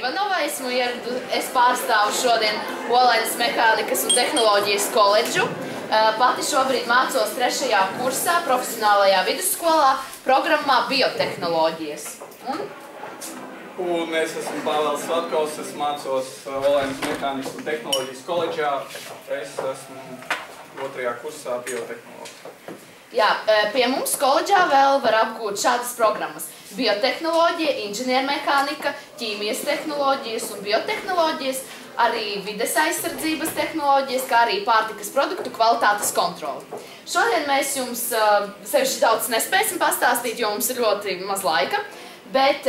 Ivanova, es pārstāvu šodien Olainas mehānikas un tehnoloģijas koledžu. Pati šobrīd mācos 3. kursā profesionālajā vidusskolā programmā biotehnoloģijas. Un es esmu Pāvēls Svatkovs, es mācos Olainas mehānikas un tehnoloģijas koledžā. Es esmu 2. kursā biotehnoloģija. Jā, pie mums koledžā vēl var apgūt šādas programmas. Biotehnoloģija, inženiermehānika, ķīmijas tehnoloģijas un biotehnoloģijas, arī vides aizsardzības tehnoloģijas, kā arī pārtikas produktu kvalitātes kontroli. Šodien mēs jums sevišķi daudz nespēsim pastāstīt, jo mums ir ļoti maz laika, bet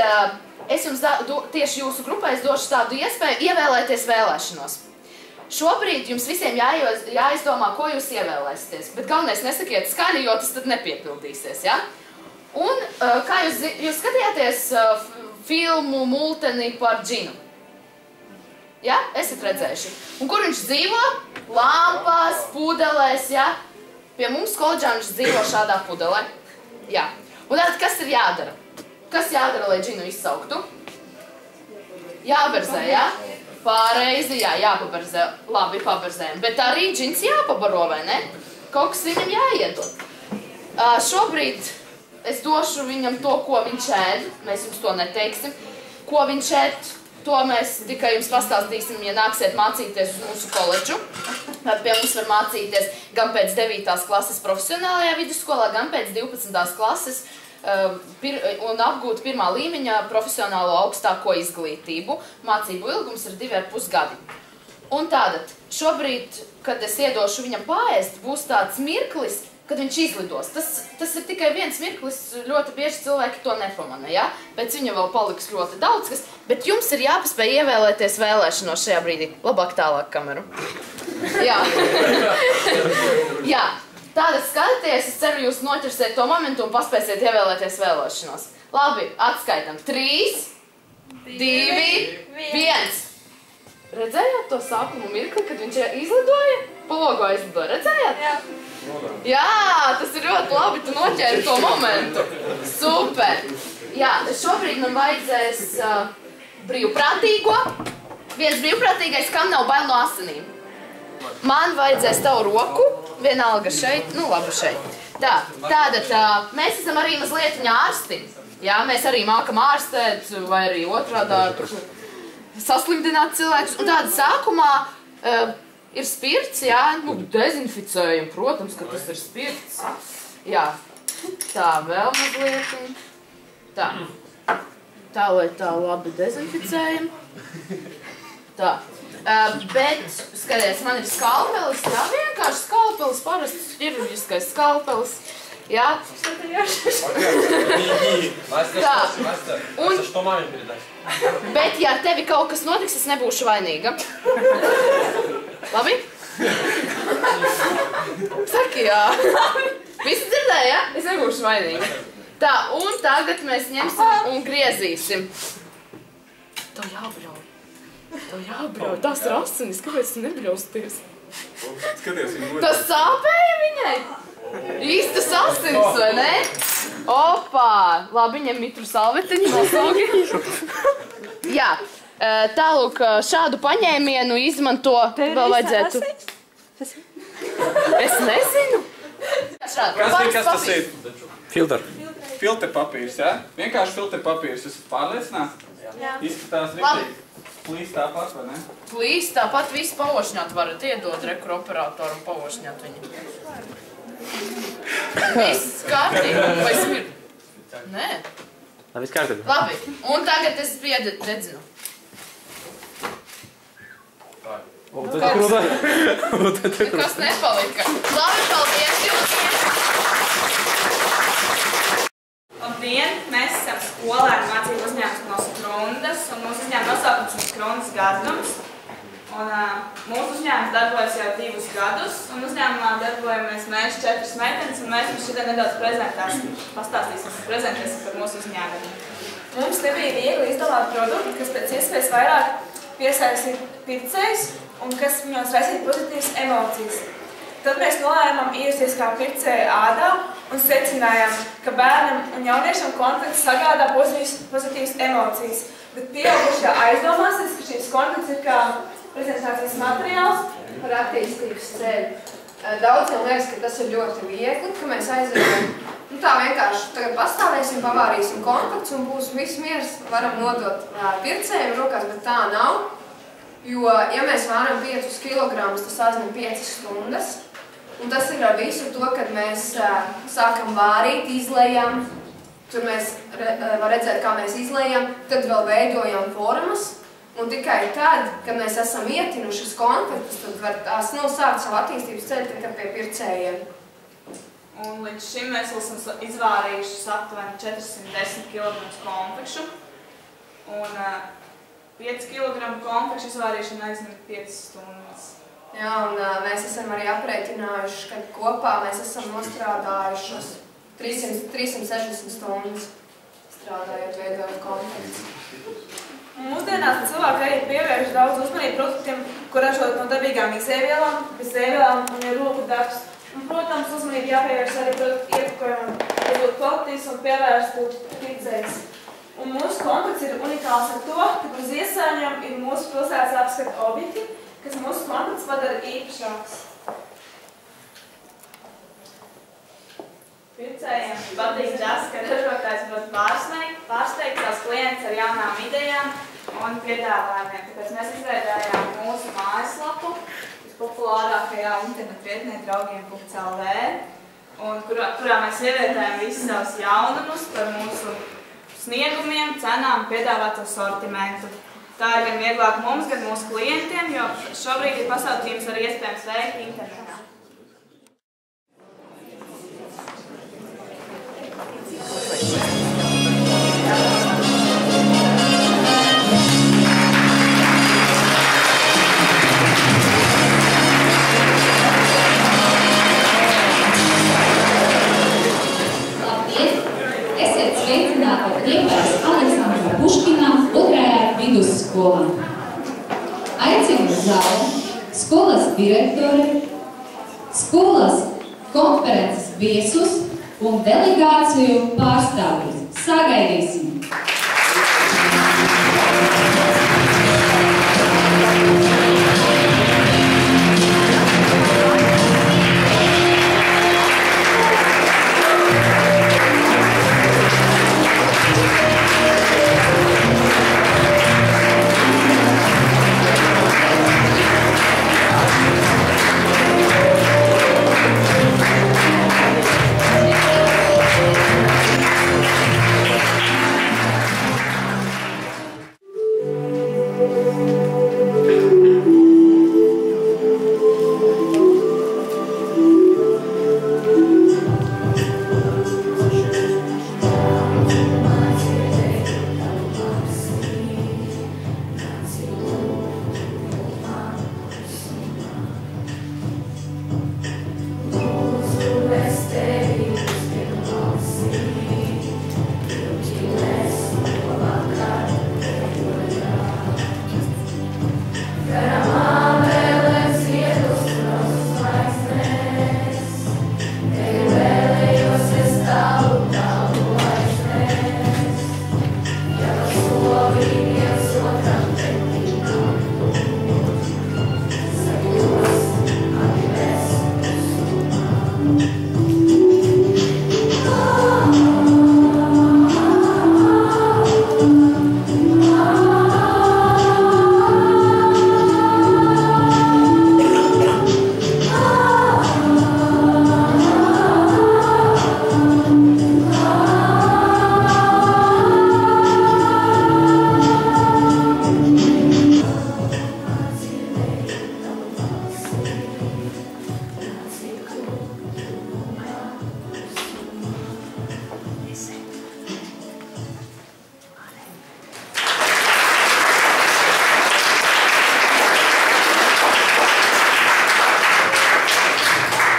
es jums tieši jūsu grupai došu tādu iespēju ievēlēties vēlēšanos. Šobrīd jums visiem jāizdomā, ko jūs ievēlēsieties, bet galvenais nesakiet skaļi, jo tas tad nepiepildīsies, ja? Un kā jūs skatījāties filmu Multeni par džinu? Ja? Esat redzējuši. Un kur viņš dzīvo? Lampās, pudelēs, ja? Pie mums koledžā viņš dzīvo šādā pudelē. Ja. Un tātad, kas ir jādara? Kas jādara, lai džinu izsauktu? Jāberzē, ja? Pareizi, jā, jāpaberzē. Labi, paberzējam. Bet arī džins jāpabaro, vai ne? Kaut kas viņam jāiedod. Šobrīd es došu viņam to, ko viņš ēd. Mēs jums to neteiksim. Ko viņš ēd, to mēs tikai jums pastāstīsim, ja nāksiet mācīties uz mūsu koledžu. Pie mums var mācīties gan pēc 9. klases profesionālajā vidusskolā, gan pēc 12. klases un apgūt 1. līmeņa profesionālo augstāko izglītību. Mācību ilgums ir 2,5 gadi. Un tātad, šobrīd, kad es iedošu viņam paēst, būs tāds mirklis, kad viņš izlidos. Tas ir tikai viens mirklis, ļoti bieži cilvēki to nepamana, ja? Pēc viņa vēl paliks ļoti daudz kas, bet jums ir jāpaspēj ievēlēties vēlēšanos šajā brīdī. Labāk tālāk kameru. Jā. Jā. Tātad skatieties, es ceru, jūs noķersiet to momentu un paspēsiet ievēlēties vēlēšanos. Labi, atskaitam. 3, 2, 1. Redzējāt to sākumu mirkli, kad viņš izlidoja? Pa logo izlidoja, redzējāt? Jā. Jā, tas ir ļoti labi, tu noķēri to momentu. Super. Jā, šobrīd man vajadzēs brīvprātīgo. Viens brīvprātīgais, kam nav bail no asinīm. Man vajadzēs tavu roku, vienalga šeit, nu labi šeit. Tātad mēs esam arī mazliet ārsti. Jā, mēs arī mākam ārstēt, vai arī otrādā saslimdināt cilvēkus. Un tāda sākumā ir spirts, jā, nu dezinficējam, protams, ka tas ir spirts. Jā, tā vēl mazliet. Tā, lai tā labi dezinficējam. Tā. Bet, skaties, man ir skalpelis, jā, vienkārši skalpelis, parasts ķirurģiskais skalpelis, jā. Bet, ja ar tevi kaut kas notiks, es nebūšu vainīga. Labi? Saki, jā. Visi dzirdēja, ja? Es nebūšu vainīga. Tā, un tagad mēs ņemsim un griezīsim. Tev jābrauj. Tev jābrauj, tās ir asinis, kāpēc tu nebļausties? Skaties, viņa ļoti. Tas sāpēja viņai? Īstas asinis, vai ne? Opā! Labi, ņem mitru salvetiņu, nosaugi. Jā, tālūk, šādu paņēmienu izmanto, vēl vajadzētu. Es nezinu. Kas tas ir? Filter. Filterpapīrs, jā? Vienkārši filterpapīrs, esat pārliecināti? Jā. Izskatās riktīgi. Plīs tāpat, vai ne? Plīs tāpat visu pavošņāt varat iedot rekuroperatoru un pavošņāt viņu. Viss kārtībā, vai smird? Nē. Viss kārtībā. Labi, un tagad es dedzinu. Nekas nepalika. Labi, paldies jums! Labdien! Mēs esam skolēni mācību uzņēmums no Skrundas, un mūsu uzņēmuma nosaukums ir Skrundas gadums. Mūsu uzņēmums darbojas jau 2 gadus, un uzņēmumā darbojamies mēs 4 meitenes, un mēs jums šodien nedaudz prezentēsim par mūsu uzņēmumu. Mums nebija viegli izdomāt produktu, kas pēc iespējas vairāk piesaistītu pircējus un kas viņos raisītu pozitīvas emocijas. Tad mēs nolēmām iejusties kā pircēja ādā un secinājām, ka bērnam un jauniešam kontakts sagādā pozitīvas emocijas. Bet pieaugušie aizdomāsies, ka šīs kontakts ir kā prezentācijas materiāls par attīstības ceļu. Daudziem liekas, ka tas ir ļoti viegli, ka mēs aizējam. Tā vienkārši tagad pastāvēsim, pavārīsim kontaktus un būs viss miers, varam nodot pircējiem rokās, bet tā nav. Jo, ja mēs vāram 5 kilogramus, tas aizņem 5 stundas. Un tas ir ar visu to, kad mēs sākam vārīt, izlejam. Tur mēs var redzēt, kā mēs izlejam, tad vēl veidojam formas. Un tikai tad, kad mēs esam ietinušas kontaktus, tad var tās sākt savu attīstības ceļu tikai pie pircējiem. Un līdz šim mēs esam izvārījuši aptuveni 410 kg konfekšu. Un 5 kg konfekšu izvārīšana aizņem 5 stundas. Jā, un mēs esam arī aprēķinājuši, ka kopā mēs esam nostrādājušas 360 stundas strādājot, veidojot konfektus. Mūsdienās cilvēki arī pievērš daudz uzmanību produktiem, ko ražot no dabīgām izēvielām, bez ēvielām un ir roku darbs. Un, protams, uzmanību jāpievērš arī produktu iepakojumam, kas būtu kvalitīvs un pievērstu pircējs. Un mūsu kontakts ir unikāls ar to, ka uz iesaiņiem ir mūsu pilsētas apskata objekti, kas mūsu kontakts padara īpašāks. Pircējiem patīk tas, ka ražotājs būtu pārsteigt savus klientus ar jaunām idejām un piedāvājumiem. Tāpēc mēs izveidojām mūsu mājaslapu populārākajā internetu vietnē draugiem.lv, kurā mēs ievietējam visus savus jaunumus par mūsu sniegumiem, cenām un piedāvāto sortimentu. Tā ir gan vieglāk mums, gan mūsu klientiem, jo šobrīd ir pasūtījums arī iespējams veikt internetā. Aicinu zāli, skolas direktori, skolas konferences viesus un delegāciju pārstāvjus. Sagaidīsim!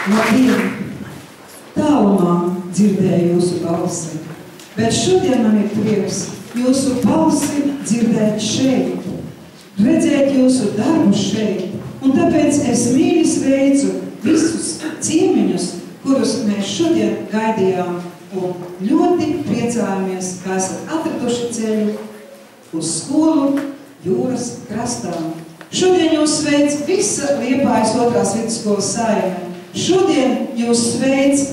Labdien! Tālumā dzirdēju jūsu balsi, bet šodien man ir prieks jūsu balsi dzirdēt šeit, redzēt jūsu darbu šeit, un tāpēc es mīļi sveicu visus ciemiņus, kurus mēs šodien gaidījām, un ļoti priecājamies, ka esat atraduši ceļu uz skolu jūras krastā. Šodien jūs sveic visa Liepājas 2. vidusskolas saime. Šodien jūs sveic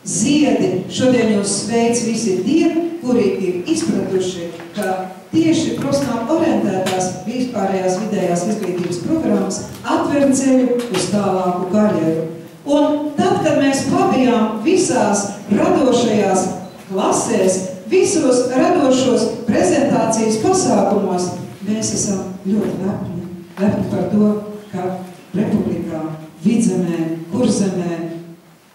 ziedi, šodien jūs sveic visi tie, kuri ir izpratuši, ka tieši profesionāli orientētās vispārējās vidējās izglītības programmas atver ceļu uz tālāku karjeru. Un tad, kad mēs pabijām visās radošajās klasēs, visos radošos prezentācijas pasākumos, mēs esam ļoti lepni par to, ka Republikā, Vidzemē, Kurzemē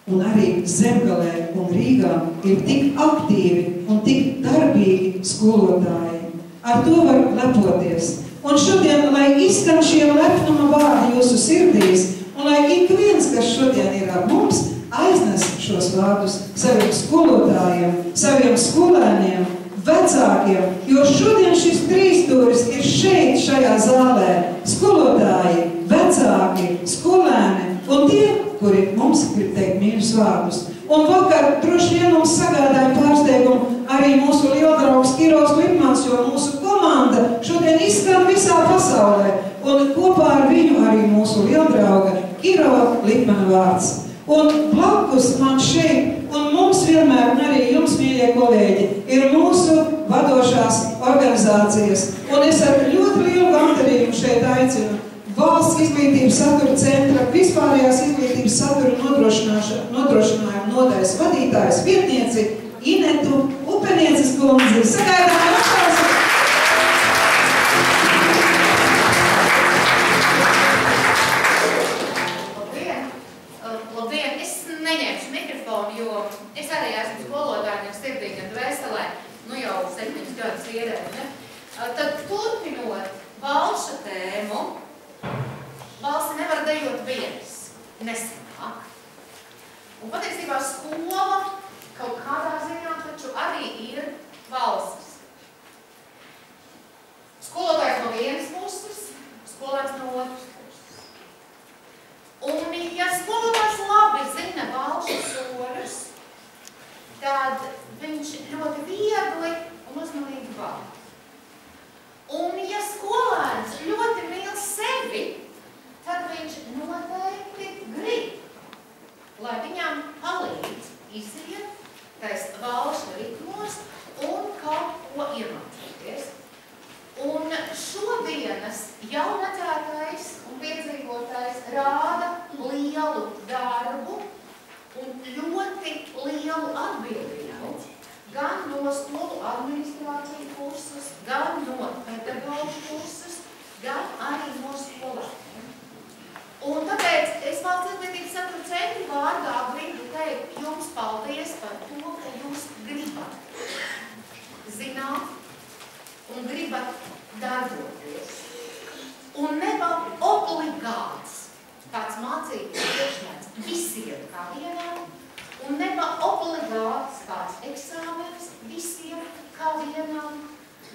un arī Zemgalē un Rīgā ir tik aktīvi un tik darbīgi skolotāji. Ar to var lepoties. Un šodien, lai izskan šie lepnuma vārdi jūsu sirdīs, un lai ik viens, kas šodien ir ar mums, aiznes šos vārdus saviem skolotājiem, saviem skolēniem, vecākiem, jo šodien šis trīsstūris ir šeit, šajā zālē. Skolotāji, vecāki, skolēni un tie, kuri mums grib teikt mīļus vārdus. Un vakar droši vien mums sagādāja pārsteigumu arī mūsu lieldraugs Kirovs Lipmans, jo mūsu komanda šodien izskan visā pasaulē. Un kopā ar viņu arī mūsu lieldrauga Kirova Lipmana vārds. Un blakus man šeit, un mums vienmēr, un arī jums, mīļie kolēģi, ir mūsu vadošās organizācijas. Un es ar ļoti lielu gandarījumu šeit aicinu Valsts izglītības satura centra vispārējās izglītības satura nodrošinājuma nodaļas vadītājas vietnieci Inetu Upenieces kundzi. Sagaidām aplausi! Labdien! Es neņemšu mikrofonu, jo es arī esmu skolotājiem sirdīgi un dvēselē, nu jau 7 gadus ierēdne. Tad turpinot valša tēmu, valsti nevar dejot vienas, nesanāk. Un patiesībā skola kaut kādā ziņā taču arī ir valstis. Skolotājs no vienas puses, skolēns no otras puses. Un ja skolotājs labi zina valša soļus, tad viņš ļoti viegli un uzmanīgi vada. Un ja skolēns ļoti mīl sevi, tad viņš noteikti grib, lai viņam palīdz iziet tais valša ritmos un kaut ko iemācīties. Un šodienas jaunatētais un piedzīvotais rāda lielu darbu un ļoti lielu atbildību. Gan no skolu administrāciju puses, gan no pedagoģu puses, gan arī no skolēniem. Un tāpēc es Valsts izglītības satura centra vārdā gribu teikt jums paldies par to, ka jūs gribat zināt un gribat darboties. Un nav obligāts tāds mācības priekšmets visiem kā vienam, un nav obligāts kāds eksāmenis visiem kā vienam.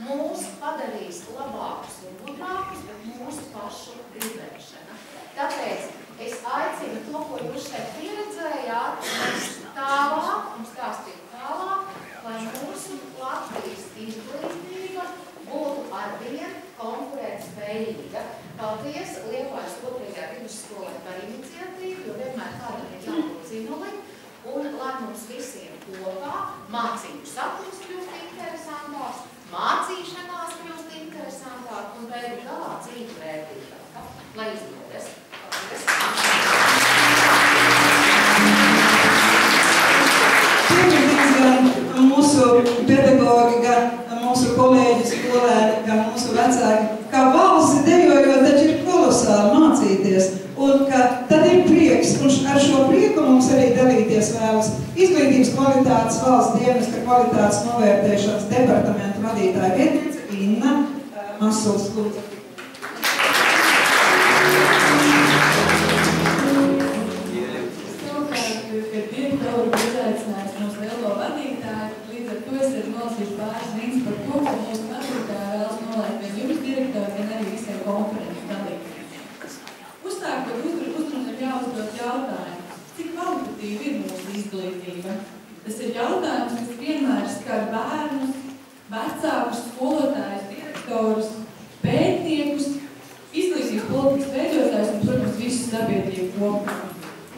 Mūs padarīs labākus un gudrākus, bet mūsu pašu gribēšana. Tāpēc es aicinu to, ko jūs šeit pieredzējāt, mēs tālāk un stāstīt tālāk, lai mūsu Latvijas izglītība būtu arvien konkurētspējīga. Paldies Liepājas 2. vidusskolai par iniciatīvu, jo vienmēr kādam ir jābūt zinulim, un lai mums visiem kopā mācību saturs kļūst interesantās, mācīšanās kļūst interesantāk un beigu galā dzīve vērtīgāka. Lai izdodas. Piemērs gan mūsu pedagogi, gan mūsu kolēģi skolēni, gan mūsu vecāki, kā valsti dejojot, taču ir kolosāli mācīties. Un ka tad ir prieks, un ar šo prieku mums arī dalīties vēlas Izglītības kvalitātes valsts dienesta kvalitātes novērtēšanas departamenta vadītāja vietniece Inna Masuls kundze. Kad direktori uzaicinājis mūsu lielo vadītāju, līdz ar to es arī nolasīšu pāris rīns par to, ka mūsu vadītāja vēlas nolaikt gan jums direktori, gan arī visiem konferences dalībniekiem. Uzsākot uzrunu ir jāuzdot jautājumu, cik kvalitatīva ir mūsu izglītība. Tas ir jautājums, kas vienmēr skar bērnus, vecākus, skolotājus, direktorus. rektorus, pētniekus, izglītības politikas veidotājus un, protams, visu sabiedrību kopumā.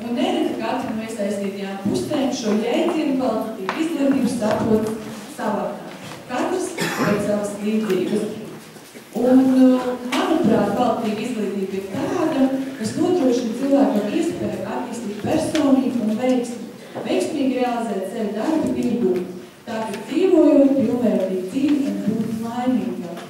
Un nereti katra no iesaistītajām pusēm šo jēdzienu kvalitatīvu izglītību saprot savādāk. Katrs pēc savas līdzības. Un, manuprāt, kvalitīva izglītība ir tāda, kas nodrošina cilvēkam iespēju attīstīt personību un veiksmīgi realizēt sevi darba tirgū, tātad dzīvojot pilnvērtīgi dzīvi un būt laimīgāk.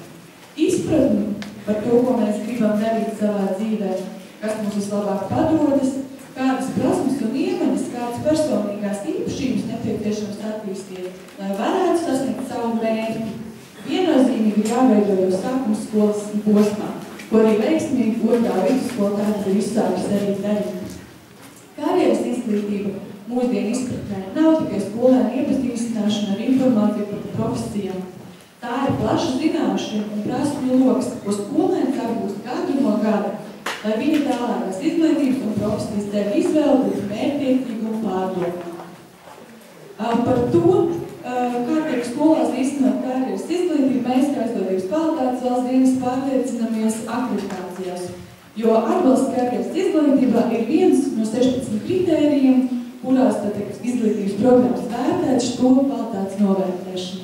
Izpratni par to, ko mēs gribam darīt savā dzīvē, kas mums vislabāk padodas, kādas prasmes un iemaņas, kādas personīgās īpašības nepieciešams attīstīt, lai varētu sasniegt savu mērķi. Viennozīmīgi ir jāveido jau sākuma skolas posmā, ko arī veiksmīgi otrā vidusskola tādas ir izsākas arī darīt. Karjeras izglītība mūsdienu izpratnē nav tikai skolēnu iepazīstināšana ar informāciju par profesijām. Tā ir plaša zināšana un prasmju loks, ko skolēns apgūst gadu no gada, lai viņa tālākās izglītības un profesijas tevi izvēle būtu mērķtiecīga un pārdomāta. Par to, kā tiek skolās īstenot karjeras izglītību, mēs kā izglītības kvalitātes valsts dienas pārliecinamies akreditācijās, jo atbalsts karjeras izglītībā ir viens no 16 kritērijiem, kurās izglītības programmas vērtētas skolu kvalitātes novērtēšanā.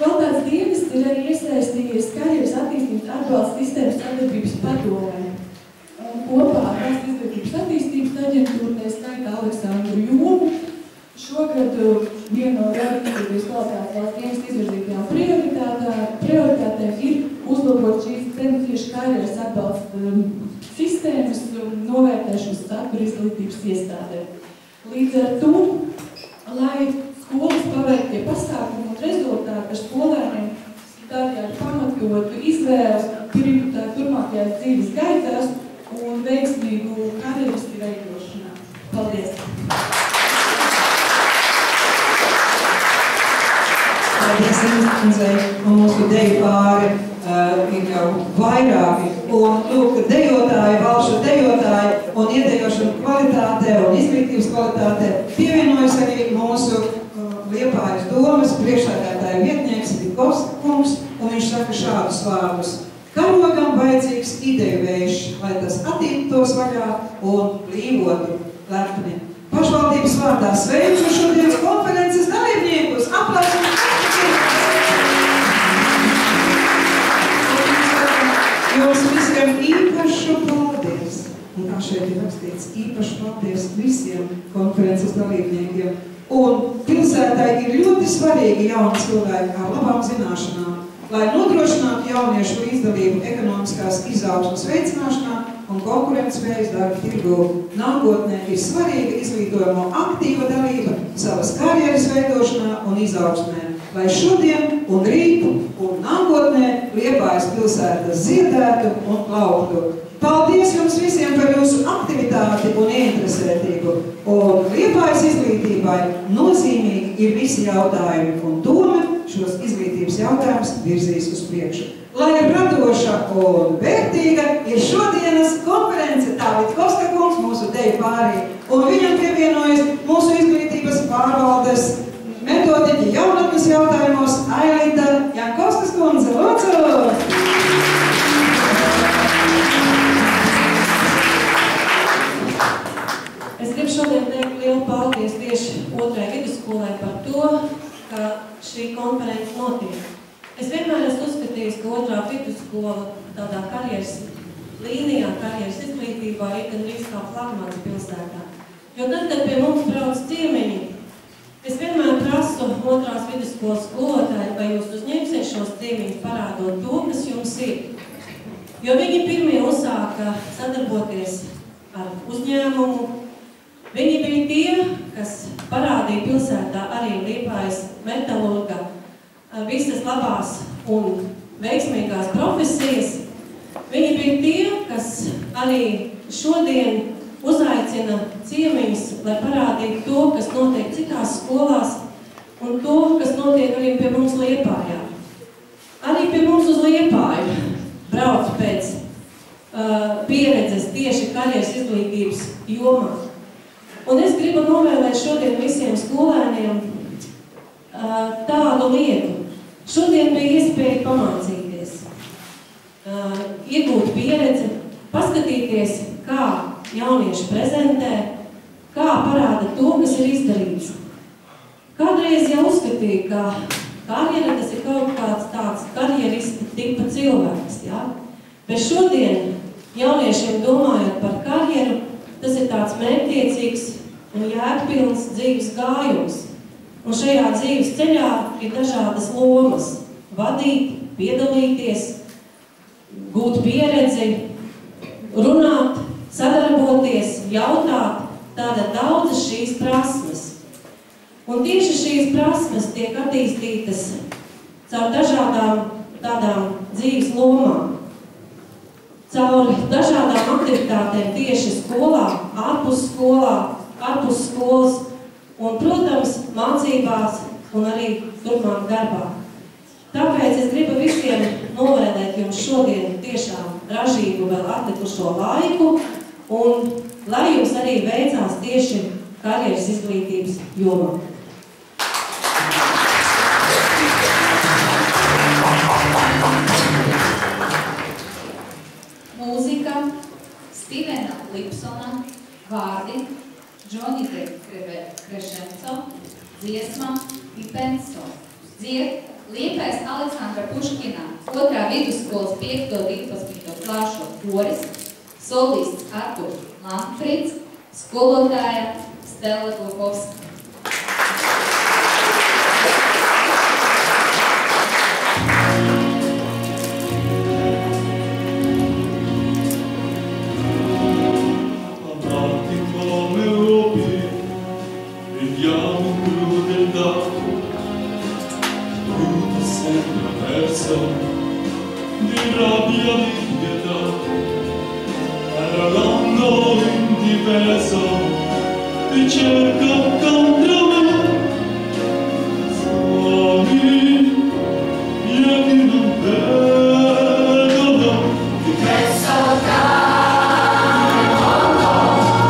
Kvalitātes dienests ir arī iesaistījies karjeras attīstības atbalsta sistēmas sadarbības padomē. Un kopā ar Valsts izglītības attīstības aģentūru, tā skaitā Aleksandru Jomu, šogad viena no izglītības kvalitātes valsts dienas izvirzītajām prioritātēm ir uzlabot šīs tieši karjeras atbalsta sistēmas novērtēšanas saturu izglītības iestādē. Līdz ar to, lai skolas paveiktie pasākumi un rezultāti ar skolēniem tādējādi pamatotu izvēli turpmākajās dzīves gaitās un veiksmīgu karjeristu veidošanā. Paldies! Paldies, Ingundzei, un mūsu deju pāri ir jau vairāki. Un, lūk, dejotāji, valšu dejotāji un iedejošana kvalitātē un izglītības kvalitātē pievienojas arī mūsu Liepājas domas priekšsēdētāja vietnieks Vitkovska kungs, un viņš saka šādus vārdus. Karogam vajadzīgs ideju vējš, lai tas attīstos vaļā un blīvotu lepni. Pašvaldības vārdā sveicu šodienas konferences dalībniekus. Aplausus! Jums visiem īpašu paldies. Un kā šeit ir rakstīts, īpašu paldies visiem konferences dalībniekiem. Un pilsētai ir ļoti svarīgi jauni cilvēki ar labām zināšanām, lai nodrošinātu jauniešu līdzdalību ekonomiskās izaugsmes veicināšanā un konkurētspējas darba tirgū. Nākotnē ir svarīga izglītojamo aktīva dalība savas karjeras veidošanā un izaugsmē, lai šodien un rīt un nākotnē Liepājas pilsēta ziedētu un plauktu. Paldies jums visiem par jūsu aktivitāti un ieinteresētību. Un Liepājas izglītībai nozīmīgi ir visi jautājumi, un doma šos izglītības jautājumus virzīs uz priekšu. Lai ir radoša un vērtīga, ir šodienas konference Vitkovska kungs, mūsu deju pārī, un viņam pievienojas mūsu izglītības pārvaldes metodiķi jaunatnes jautājumos Ailita Jankovskas kundze. Lūdzu! Es gribu šodien teikt lielu paldies tieši otrai vidusskolai par to, ka šī konference notiek. Es vienmēr esmu uzskatījis, ka otrā vidusskola tādā karjeras līnijā, karjeras izglītībā ir gandrīz kā flagmans pilsētā. Jo tad, kad pie mums brauc ciemiņi, es vienmēr prasu otrās vidusskolas skolotāji, vai jūs uzņemsiet šos ciemiņus parādot to, kas jums ir. Jo viņi pirmie uzsāka sadarboties ar uzņēmumu. Viņi bija tie, kas parādīja pilsētā arī Liepājas metalurga visas labās un veiksmīgās profesijas. Viņi bija tie, kas arī šodien uzaicina ciemiņus, lai parādītu to, kas notiek citās skolās un to, kas notiek arī pie mums Liepājā. Arī pie mums uz Liepāju brauc pēc pieredzes tieši karjeras izglītības jomā. Un es gribu novēlēt šodien visiem skolēniem tādu lietu. Šodien bija iespēja pamācīties. iegūt pieredzi, paskatīties, kā jaunieši prezentē, kā parāda to, kas ir izdarīts. Kādreiz jau uzskatīju, ka karjera tas ir kaut kāds tāds karjerista tipa cilvēks, ja? Bet šodien jauniešiem domājot par karjeru, tas ir tāds mērķtiecīgs un jēgpilns dzīves gājums. Un šajā dzīves ceļā ir dažādas lomas – vadīt, piedalīties, gūt pieredzi, runāt, sadarboties, jautāt, tāda daudzas šīs prasmes. Un tieši šīs prasmes tiek attīstītas caur dažādām tādām dzīves lomām. Caur dažādām aktivitātēm tieši skolā, ārpus skolas un, protams, mācībās un arī turpmāk darbā. Tāpēc es gribu visiem novēlēt jums šodien tiešām ražīgu vēl atlikušo laiku un lai jums arī veicās tieši karjeras izglītības jomā. Mūzika, Stīvena Lipsona, vārdi, Džonite Krešenco, dziesma Pipenso. Dzied Liepais Aleksandra Puškina, 2. vidusskolas 5.12. klāšo koris, solists Arturs Lampfrits, skolotāja Stela Glukovska. Di rabbia di pietà, arrogando indifeso, ti cerca contro me. Suoni, io ti non perdono, ti penso caro mondo, che oggi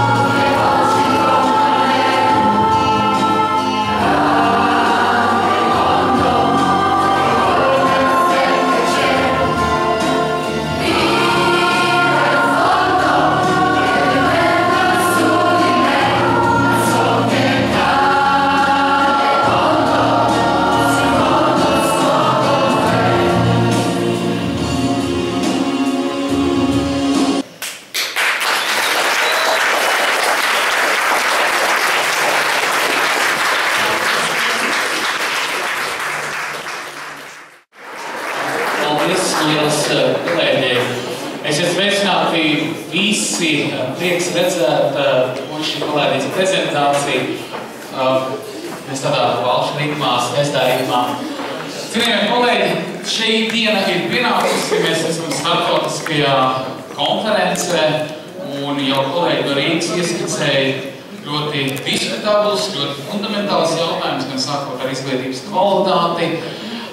come prieks redzēt puiši kolēģis prezentāciju. Mēs tādā valšu ritmā, skaistā ritmā. Cienījamie kolēģi, šī diena ir pienākusi, mēs esam starptautiskajā konferencē un jau kolēģi no Rīgas ieskicēja ļoti diskutables, ļoti fundamentāls jautājums, gan sākot ar izglītības kvalitāti,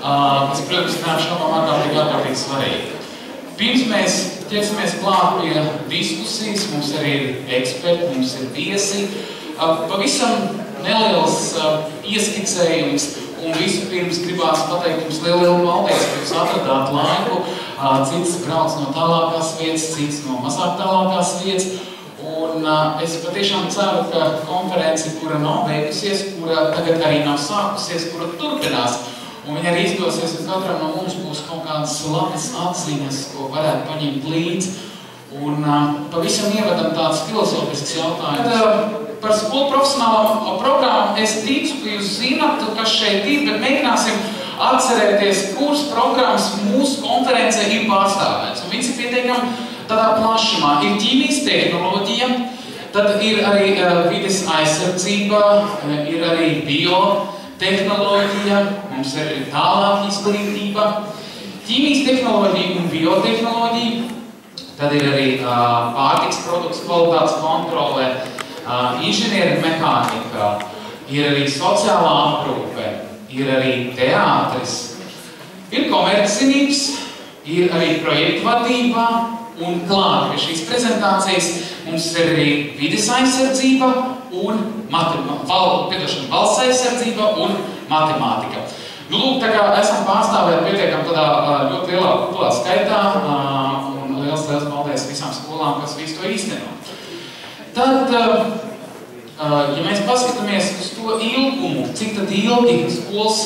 kas, protams, šāpām ārkārtīgi svarīgi. Pirms mēs ķersimies klāt pie diskusijas, mums arī ir eksperti, mums ir viesi. Pavisam neliels ieskicējums un vispirms gribās pateikt jums lielu paldies, ka jūs atradāt laiku. Cits brauc no tālākās vietas, cits no mazāk tālākās vietas. Un es patiešām ceru, ka konference, kura nav beigusies, kura tagad arī nav sākusies, kura turpinās, un viņa arī izdosies, ka katram no mums būs kaut kādas labas atziņas, ko varētu paņemt līdzi. Un pavisam ievadam tāds filosofisks jautājums. Par skolu profesionālo programmu es ticu, ka jūs zināt, kas šeit ir, bet mēģināsim atcerēties, kuras programmas mūsu konferencē ir pārstāvēts. Un viņas ir pietiekami tādā plašumā. Ir ķīmijas tehnoloģija, tad ir arī vides aizsardzība, ir arī biotehnoloģija, mums ir tālāk izglītība, ķīmijas tehnoloģija un biotehnoloģija, tad ir arī pārtiks produkts kvalitātes kontrole, inženieru mehānika, ir arī sociālā aprūpe, ir arī teātris, ir komercinības, ir arī projektu vadībā un klāt pie šīs prezentācijas mums ir arī vides aizsardzība un valsts aizsardzība un matemātika. Nu, lūk, tā kā esam pārstāvēti pietiekam tādā ļoti lielā kuplā skaitā, un liels paldies visām skolām, kas visu to īsteno. Tad, ja mēs paskatāmies uz to ilgumu, cik tad ilgi skolas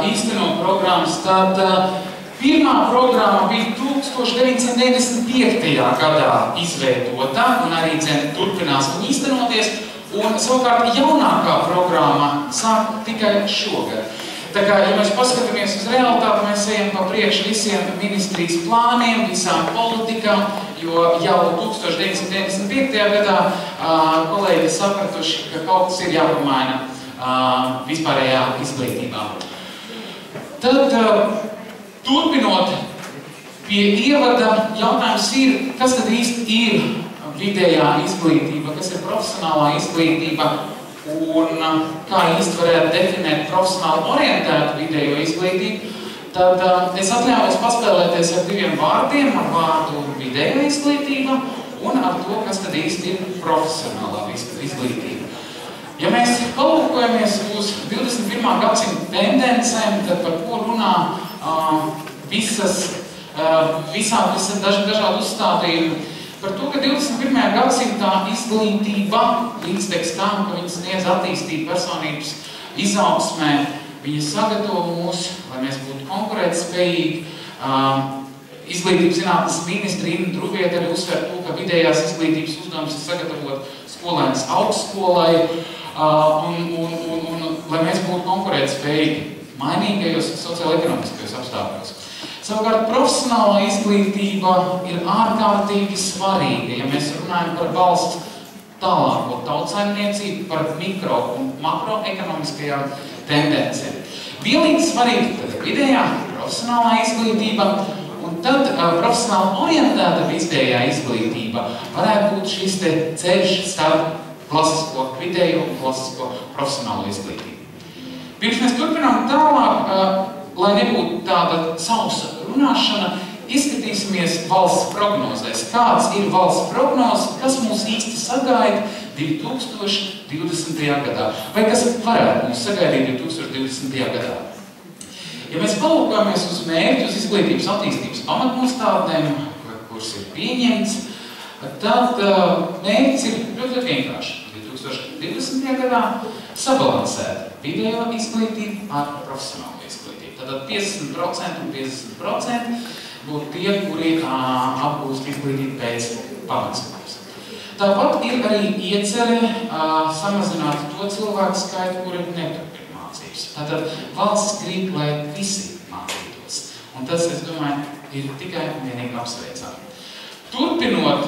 īsteno programmas, tad pirmā programma bija 1995. Gadā izveidota, un arī turpinās viņa īstenoties, un savukārt jaunākā programma sāk tikai šogad. Tā kā, ja mēs paskatāmies uz realitāti, mēs ejam pa priekšu visiem ministrijas plāniem, visām politikām, jo jau 1995. Gadā kolēģi sapratuši, ka kaut kas ir jāpamaina vispārējā izglītībā. Tad, turpinot pie ievada, jautājums ir, kas tad īsti ir vidējā izglītība, kas ir profesionālā izglītība, un kā īsti varētu definēt profesionāli orientētu vidējo izglītību, tad es atļaujos paspēlēties ar diviem vārdiem, ar vārdu vidējā izglītība un ar to, kas tad īsti ir profesionālā izglītība. Ja mēs palūkojamies uz 21. gadsimta tendencēm, tad par ko runā visādi dažādi uzstādījumi, par to, ka 21. gadsimtā izglītība līdztekus tam, ka viņa sniedz attīstību personības izaugsmē, viņa sagatavo mūs, lai mēs būtu konkurētspējīgi. Izglītības zinātnes ministri Inna Drubiete arī uzsver to, ka vidējās izglītības uzdevums ir sagatavot skolēnus augstskolai, un lai mēs būtu konkurētspējīgi mainīgajos sociālo-ekonomiskajos apstākļos. Savukārt profesionālā izglītība ir ārkārtīgi svarīga, ja mēs runājam par valsts tālāko tautsaimniecību, par mikro un makroekonomiskajām tendencēm. Vienlīdz svarīgi tad vidējā profesionālā izglītība, un tad profesionāli orientēta vidējā izglītība varētu būt šis te ceļš starp klasisko vidējo un klasisko profesionālo izglītību. Pirms mēs turpinām tālāk, lai nebūtu tāda sausa runāšana, izskatīsimies valsts prognozēs. Kāds ir valsts prognozes, kas mūs īsti sagaida 2020. Gadā? Vai kas varētu mūs sagaidīt 2020. gadā? Ja mēs palūkojamies uz mērķi, uz izglītības attīstības pamatnostādnēm, kuras ir pieņemts, tad mērķis ir ļoti vienkārši. 2020. gadā sabalansēt vidējo izglītību ar profesionālo izglītību. Tātad 50% un 50% būtu tie, kuri apgūst izglītību pēc pamatskolas. Tāpat ir arī iecerē samazināt to cilvēku skaitu, kuri neturpina mācības. Tātad valsts grib, lai visi mācītos. Un tas, es domāju, ir tikai vienīgi apsveicami. Turpinot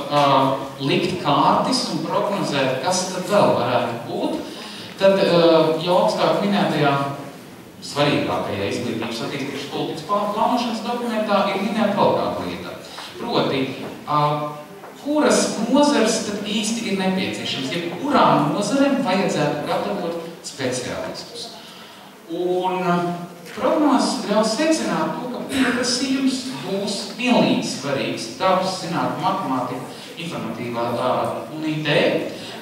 likt kārtis un prognozēt, kas tad vēl varētu būt, tad jau augstāk minētajā svarīgākajā izglītības attīstības politikas plānošanas dokumentā ir minēta vēl kāda lieta. Proti, kuras nozares tad īsti ir nepieciešams, ja kurām nozarēm vajadzētu gatavot speciālistus. Un prognozes ļaus secināt to, ka pieprasījums būs vienlīdz svarīgs dabas, zinātņu, matemātika, informatīvā un IT,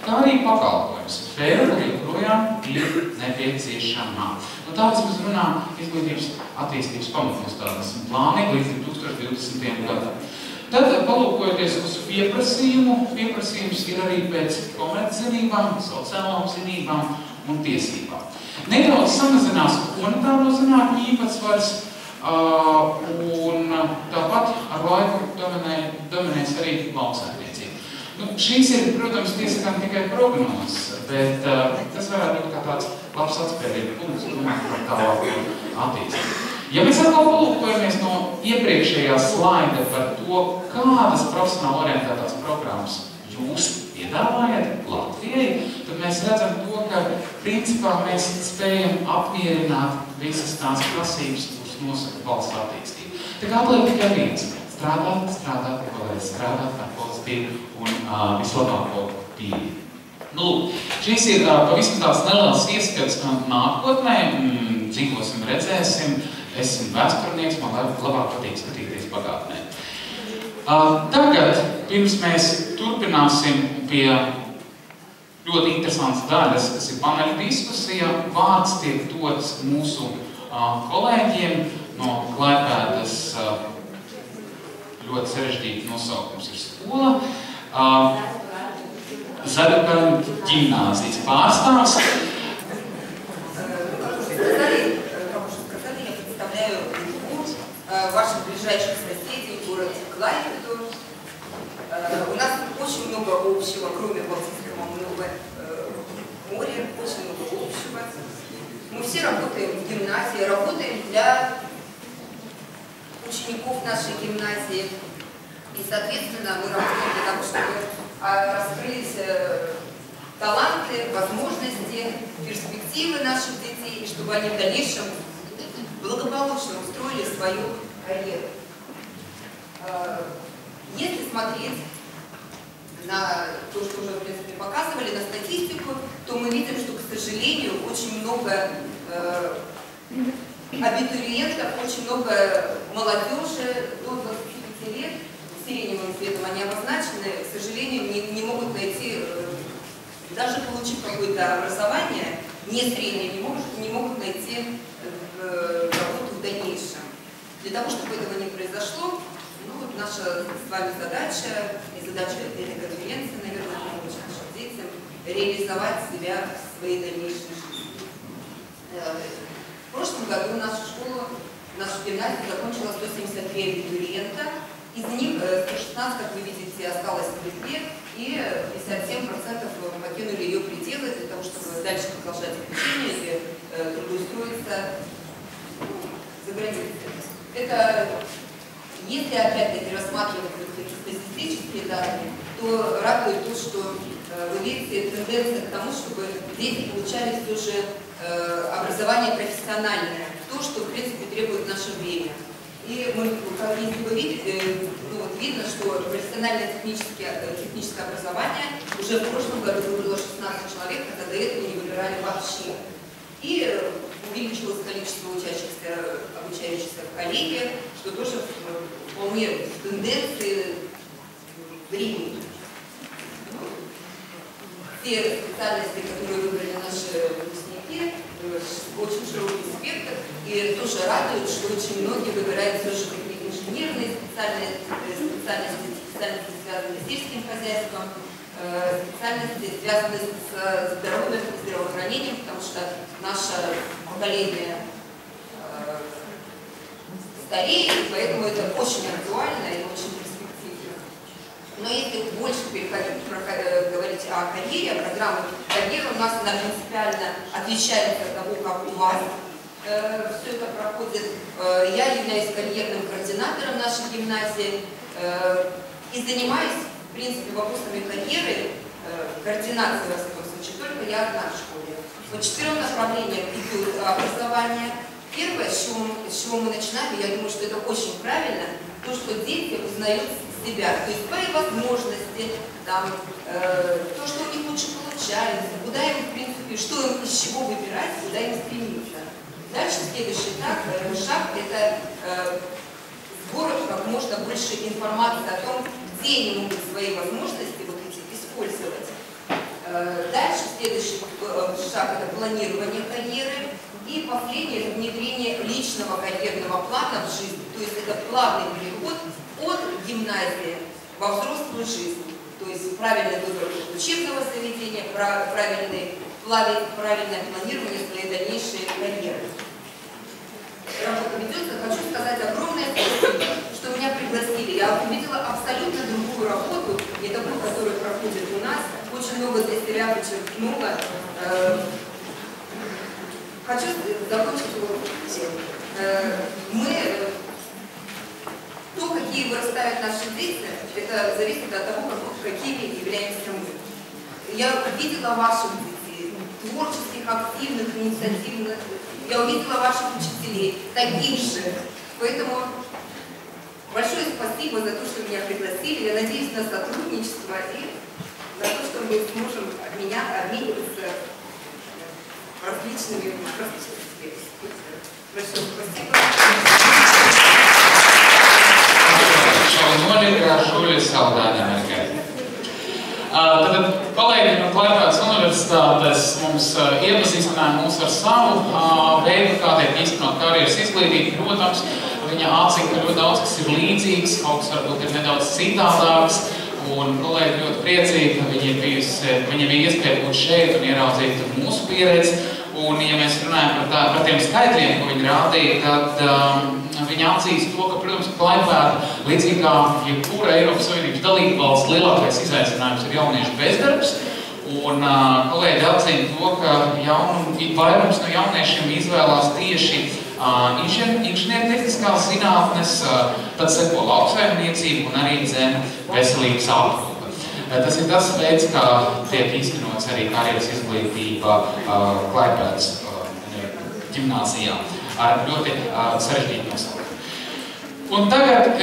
kā arī pakalpojums. Sfēra joprojām ir nepieciešama. Un tāpēc mēs runājam izglītības attīstības pamatnostādnes un plāni līdz 2020. gadam. Tad, palūkojoties uz pieprasījumu, pieprasījums ir arī pēc komerczinībām, sociālām zinībām un tiesībām. Nedaudz samazinās humanitāro zinātņu īpatsvars, un tāpat ar laiku dominēs arī lauksaimniecība. Šīs ir, protams, tiesakām tikai prognozes, bet tas varētu būt kā tāds labs atspērienu punkts, domājot par tālāko attīstību. Ja mēs atkal palūkojamies no iepriekšējā slaida par to, kādas profesionāli orientētās programmas jūs piedāvājat Latvijai, tad mēs redzam to, ka principā mēs spējam apmierināt visas tās prasības, kuras nosaka valsts attīstību. Tā kā atliek tikai viens – strādāt, vēlreiz strādāt ar pozitīvu un vislabāko pieeju. Šīs ir pavisam tāds neliels ieskats nākotnē, dzīvosim, redzēsim, esmu vēsturnieks, man labāk patīk skatīties pagātnē. Tagad, pirms mēs turpināsim pie ļoti interesantas daļas, kas ir paneļa diskusija, vārds tiek dots mūsu kolēģiem no Klaipēdas. Ļoti sarežģīti nosaukums ir skola. Zaļupkalņu ģimnāzijas pārstāvs. Я представляю ваших ближайших соседей, город Клайпеду. У нас очень много общего, кроме Балтийского, много моря, очень много общего. Мы все работаем в гимназии, работаем для учеников нашей гимназии. И, соответственно, мы работаем для того, чтобы раскрылись таланты, возможности, перспективы наших детей, и чтобы они в дальнейшем благополучно устроили свою карьеру. Если смотреть на то, что уже, в принципе, показывали, на статистику, то мы видим, что, к сожалению, очень много абитуриентов, очень много молодежи до 25 лет, сиреневым цветом они обозначены, к сожалению, не могут найти, даже получив какое-то образование, не среднее, не могут найти работу в дальнейшем. Для того, чтобы этого не произошло, вот наша с вами задача, и задача этой конференции, наверное, помочь нашим детям реализовать себя в своей дальнейшей жизни. В прошлом году нашу гимназию закончила 173 абитуриента, из них 116, как вы видите, осталось в Литве, и 57% покинули ее пределы для того, чтобы дальше продолжать обучение или трудоустроиться за границей. Это, если опять-таки рассматривать статистические данные, то радует то, что вы видите тенденция к тому, чтобы дети получали все же образование профессиональное, то, что в принципе требует наше время. И мы, если вы видите, видно, что профессиональное техническое образование уже в прошлом году выбрало 16 человек, хотя до этого не выбирали вообще. И увеличилось количество обучающихся в коллегиях, что тоже вполне в тенденции времени. Те специальности, которые выбрали наши выпускники, очень широкий спектр, и тоже радует, что очень многие выбирают все же какие-то инженерные специальности, связанные с сельским хозяйством, специальности, связанные с здравоохранением, потому что наше поколение стареет, поэтому это очень актуально и очень перспективно. Но если больше говорить о карьере, о программе карьеры, у нас она принципиально отличается от того, как у вас все это проходит. Я являюсь карьерным координатором нашей гимназии и занимаюсь, в принципе, вопросами карьеры, координации, во всяком случае, только я одна в школе. По 4 направлениям идет образование. Первое, с чего мы начинаем, я думаю, что это очень правильно, то, что дети узнают себя, то есть свои возможности, там, то, что у них лучше получается, куда им, в принципе, что им, из чего выбирать, куда им стремиться. Дальше следующий шаг – это сбор как можно больше информации о том, где они могут свои возможности вот эти использовать. Дальше следующий шаг – это планирование карьеры. И последнее – это внедрение личного карьерного плана в жизнь. То есть это плавный переход от гимназии во взрослую жизнь. То есть правильный выбор учебного заведения, правильное планирование своей дальнейшей карьеры. Работа ведется. Хочу сказать огромное спасибо, что меня пригласили. Я увидела абсолютно другую работу, не такую, которая проходит у нас. Очень много для себя подчеркнула. Хочу закончить его тему. То, какие вырастают наши дети, это зависит от того, какими являемся мы. Я увидела ваших детей, творческих, активных, инициативных. Я увидела ваших учителей, таких же. Поэтому большое спасибо за то, что меня пригласили. Я надеюсь на сотрудничество и на то, что мы сможем обмениваться различными способами. Большое спасибо. Tad kolēģi no Klaipēdas Universitātes tas mums iepazīstināja mūs ar savu veidu, kā tiek īstenot karjeras izglītību. Protams, viņa atzina, ka ļoti daudz kas ir līdzīgs, kaut kas varbūt ir nedaudz citādāks. Un kolēģi ļoti priecīgi, ka viņiem bija iespēja būt šeit un ieraudzīt mūsu pieredzi. Un, ja mēs runājam par tiem skaitļiem, ko viņi rādīja, tad viņi atzīst to, ka, protams, Klaipēda, līdzīgi kā jebkura Eiropas Savienības dalībvalsts, lielākais izaicinājums ir jauniešu bezdarbs. Un kolēģi atzina to, ka vairums no jauniešiem izvēlās tieši inženiertehniskās zinātnes, tad seko lauksaimniecību un arī zem veselības aprūpe. Tas ir tas veids, kā tiek īstenots arī karjeras izglītība Klaipēdas ģimnāzijā ar ļoti sarežģītu nosaukumu. Un tagad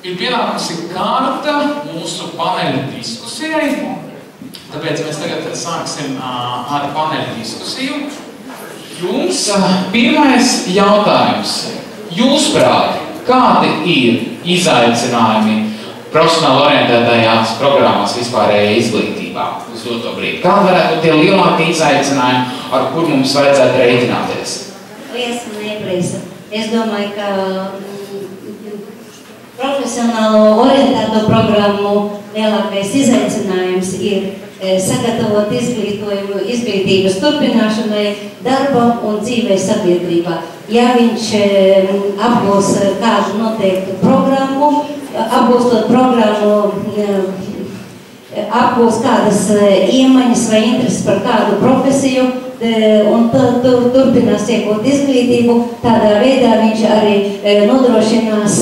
ir pienākusi kārta mūsu paneļa diskusijai, tāpēc mēs tagad sāksim ar paneļa diskusiju. Jums pirmais jautājums. Jūsuprāt, kādi ir izaicinājumi profesionāli orientētajās programmās vispārējā izglītībā uz doto brīdi? Kādi varētu būt tie lielākie izaicinājumi, ar kur mums vajadzētu rēķināties? Liesma neprisa. Es domāju, ka profesionālo orientēto programmu lielākais izaicinājums ir sagatavot izglītojumu izglītības turpināšanai, darba un dzīvei sabiedrībā. Ja viņš apgūs kādu noteiktu programmu, apgūstot programmu, apgūs kādas iemaņas vai intereses par kādu profesiju un turpinās iegūt izglītību, tādā veidā viņš arī nodrošinās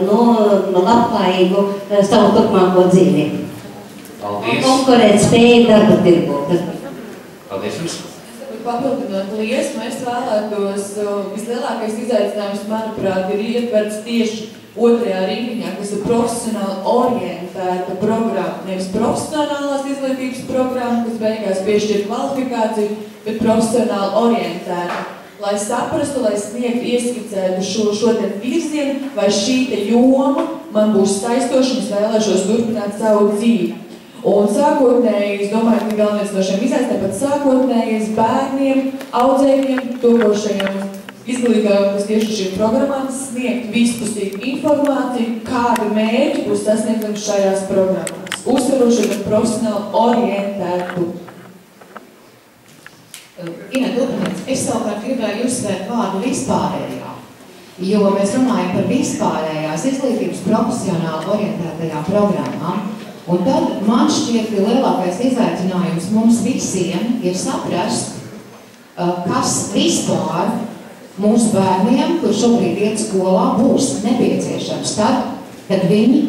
labklājīgu savu turpmāko dzīvi. Paldies. Konkurēt spēju darba tirgu. Paldies jums. Papildinot Liesmu, es vēlētos, vislielākais izaicinājums, manuprāt, ir ietverts tieši otrajā rindiņā, kas ir profesionāli orientēta programma. Nevis profesionālās izglītības programma, kas beigās piešķir kvalifikāciju, bet profesionāli orientēta. Lai saprastu, lai sniegtu, ieskicētu šo te virzienu, vai šī te joma man būs saistoša un es vēlēšos turpināt savu dzīvi. Un sākotnēji, es domāju, ka galvenais no šiem izaicinājumiem, pat sākotnēji bērniem, audzēkņiem, topošajiem izglītājiem, kas tieši šīm programmām sniegt vispusīgu informāciju, kādi mērķi būs sasniegti šajās programmās. Uzsveroši gan profesionāli orientētu. Ina Dubnīca, es savukārt gribēju uzsvērt vārdu vispārējā, jo mēs runājam par vispārējās izglītības profesionāli orientētajām programmām. Un tad man šķiet, ka lielākais izaicinājums mums visiem ir saprast, kas vispār mūsu bērniem, kur šobrīd iet skolā, būs nepieciešams tad, kad viņi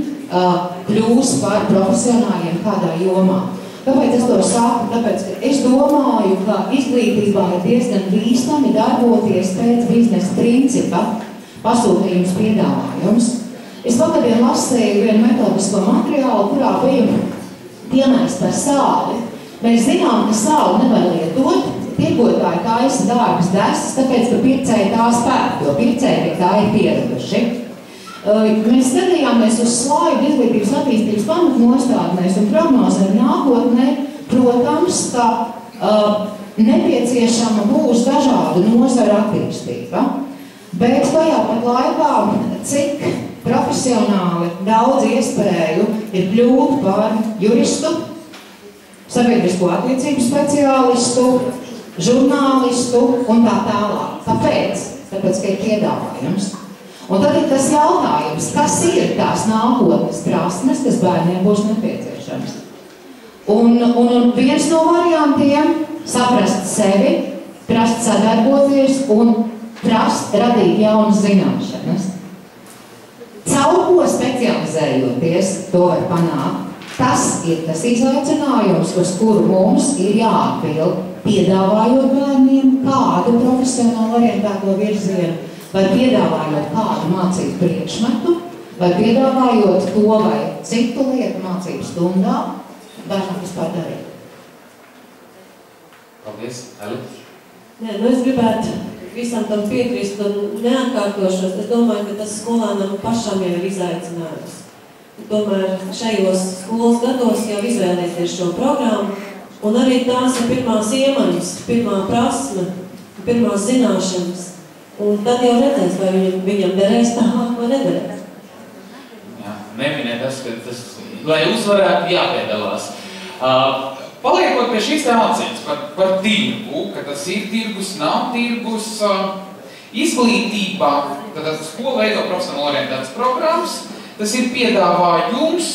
kļūs par profesionāļiem kādā jomā. Kāpēc es to saku? Tāpēc, ka es domāju, ka izglītībā ir diezgan bīstami darboties pēc biznesa principa pasūtījums piedāvājums. Es vakardien lasīju vienu metodisko materiālu, kurā bija piemērs par sāli. Mēs zinām, ka sāli nevar lietot, tirgotāji taisa dārgas desas, tāpēc, ka pircēji tās pērk, jo pircēji pie tā ir pieraduši. Mēs skatījāmies uz slaidu izglītības attīstības pamatnostādnēs un prognozēm nākotnē, protams, ka nepieciešama būs dažādu nozaru attīstība, bet tajā pat laikā, cik profesionāli daudz iespēju ir kļūt par juristu, sabiedrisko attiecību speciālistu, žurnālistu un tā tālāk. Kāpēc? Tāpēc, ka ir piedāvājums. Un tad ir tas jautājums, kas ir tās nākotnes prasmes, kas bērniem būs nepieciešams. Un viens no variantiem - saprast sevi, prast sadarboties un prast radīt jaunas zināšanas. Caur ko specializējoties, to var panākt. Tas ir tas izaicinājums, uz kuru mums ir jāatbild, piedāvājot bērniem kādu profesionāli orientēto virzienu, vai piedāvājot kādu mācību priekšmetu, vai piedāvājot to vai citu lietu mācību stundā, dažām vispār darīt. Paldies, Eli. Es gribētu visam tam piekrist un neatkārtošos. Es domāju, ka tas skolānam pašam jau ir izaicinājums. Tomēr šajos skolas gados jau izvēlēties šo programmu, Un arī tās ir pirmās iemaņas, pirmā prasme, pirmās zināšanas. Un tad jau redzēs, vai viņam derēs tālāk vai nederēs. Jā, neminē tas, ka tas, lai uzvarētu, jāpiedalās. Paliekot pie šīs tēmācības par tirgu, ka tas ir tirgus, nav tirgus, izglītībā, tad skola veido profesionāli orientētas programmas, tas ir piedāvājums,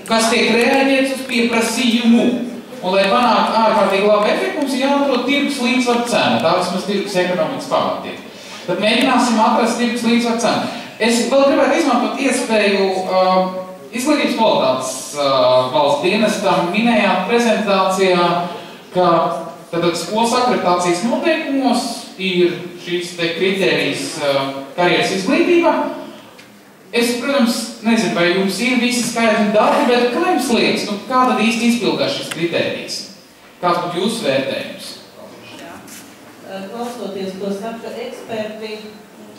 kas tiek reaģēts uz pieprasījumu. Un, lai panāktu ārkārtīgi labu efektu, mums ir jāatrod tirgus līdzsvaru cenu. Tā vismaz tirgus ekonomikas pamatība. Tad mēģināsim atrast tirgus līdzsvaru cenu. Es vēl gribētu izmantot iespēju izglītības kvalitātes valsts dienestam minējāt prezentācijā, ka tātad skolas akreditācijas noteikumos ir šīs te kritērijas karjeras izglītībā. Es, protams, nezinu, vai jums ir visi skaidri dati, bet kā jums liekas, kā tad īsti izpildās šis kritērijs? Kāds būtu jūsu vērtējums? Klausoties, ko saka eksperti,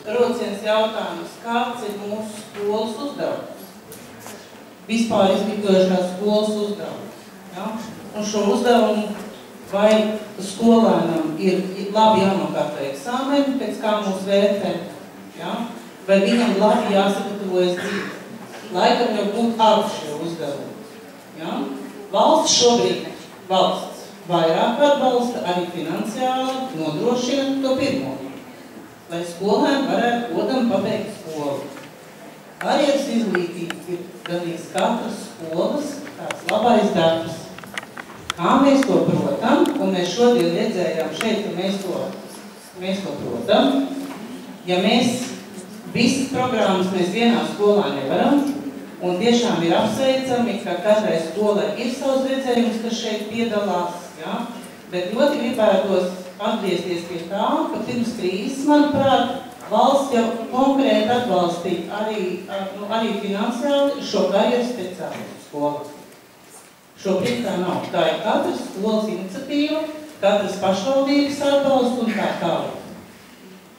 rociens jautājums, kāds ir mūsu skolas uzdevums? Vispār izglītojušās skolas uzdevums. Ja? Un šo uzdevumu vai skolēnam ir labi jānokārto eksāmeni, pēc kā mūs vērtē, ja? Vai viņam labi jāsagatavojas dzīvi. Laikam jau būtu abi šie uzdevumi. Ja? Valsts šobrīd, valsts vairāk atbalsta, arī finansiāli nodrošina to pirmo. Lai skolēni varētu godam pabeigt skolu. Karjeras izglītība ir gandrīz katras skolas tāds labais darbs. Kā mēs to protam, un mēs šodien redzējām šeit, ka mēs to protam, ja mēs visas programmas mēs vienā skolā nevaram, un tiešām ir apsveicami, ka katrai skolai ir savs redzējums, kas šeit piedalās, ja? Bet ļoti gribētos atgriezties pie tā, ka pirms krīzes, manuprāt, valsts jau konkrēti atbalstīja arī finansiāli šo karjeras speciālistu skolu. Šobrīd tā nav. Tā ir katras skolas iniciatīva, katras pašvaldības atbalsts un tā tālāk.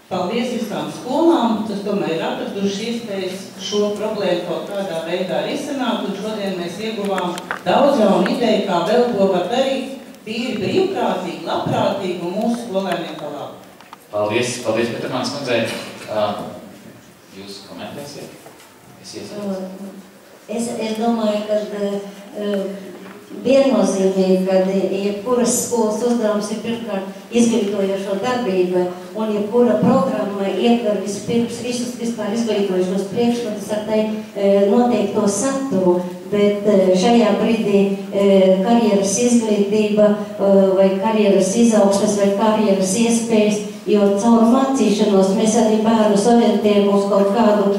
Paldies visām skolām, tas tomēr ir atraduši iespējas šo problēmu kaut kādā veidā risināt, un šodien mēs ieguvām daudz jaunu ideju, kā vēl to var darīt, tīri brīvprātīgi, labprātīgi un mūsu skolēniem pa labu. Paldies, Petrmāns kundzei. Jūs komentēsiet? Es domāju, ka viennozīmīgi, ka jebkuras skolas uzdevums ir pirmkārt izglītojošo darbību, un jebkura programma ietver vispirms visus vispār izglītojošos priekšmetus ar tai noteikto saturu, bet šajā brīdī karjeras izglītība vai karjeras izaugsmes vai karjeras iespējas, jo caur mācīšanos mēs arī bērnus orientējam uz kaut kādu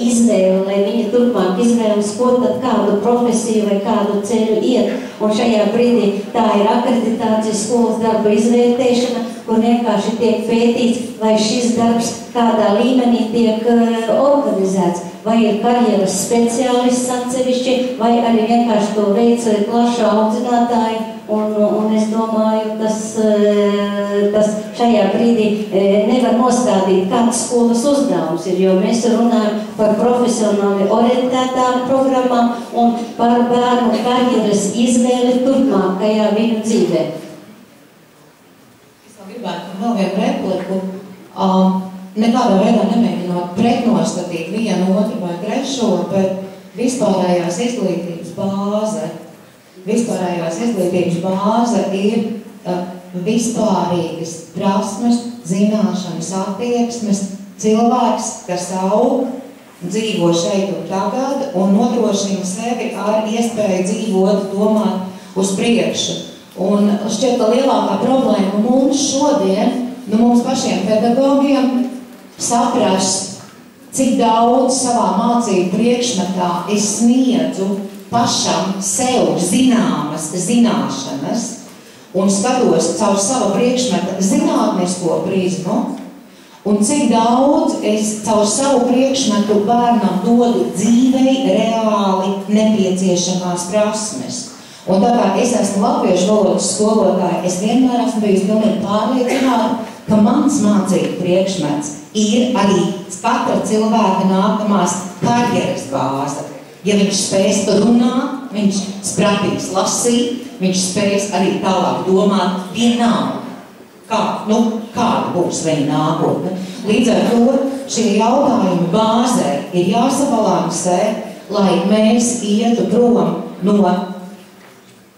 izvēli, lai viņi turpmāk izvēlas, ko tad kādu profesiju vai kādu ceļu iet. Un šajā brīdī tā ir akreditācijas skolas darba izvērtēšana, kur vienkārši tiek pētīts, vai šis darbs kādā līmenī tiek organizēts. Vai ir karjeras speciālists atsevišķi, vai arī vienkārši to veic plaši audzinātāji. Un es domāju, tas šajā brīdī nevar nostādīt, kāds skolas uzdevums ir, jo mēs runājam par profesionāli orientētām programmām un par bērnu karjeras izvēli turpmākajā viņu dzīvē. Es gribētu vēl vienu repliku. Nekādā veidā nemēģinot pretnostatīt vienu, otru vai trešo, bet vispārējās izglītības bāze ir vispārīgas prasmes, zināšanas, attieksmes, cilvēks, kas aug, dzīvo šeit un tagad un nodrošina sevi ar iespēju dzīvot, domāt uz priekšu. Un šķiet, ka lielākā problēma mums šodien, mums pašiem pedagogiem, saprast, cik daudz savā mācību priekšmetā es sniedzu pašam sev zināmas zināšanas un skatos caur savu priekšmeta zinātnisko prizmu, un cik daudz es caur savu priekšmetu bērnam dodu dzīvei reāli nepieciešamās prasmes. Un tā kā es esmu latviešu valodas skolotāja, es vienmēr esmu bijusi pilnīgi pārliecināta, ka mans mācību priekšmets ir arī katra cilvēka nākamās karjeras bāze. Ja viņš spēs runāt, viņš spratīs lasīt, viņš spēs arī tālāk domāt vienalga. Kāda būs viņa nākotne. Līdz ar to šie jautājumi bāzē ir jāsabalansē, lai mēs ietu prom no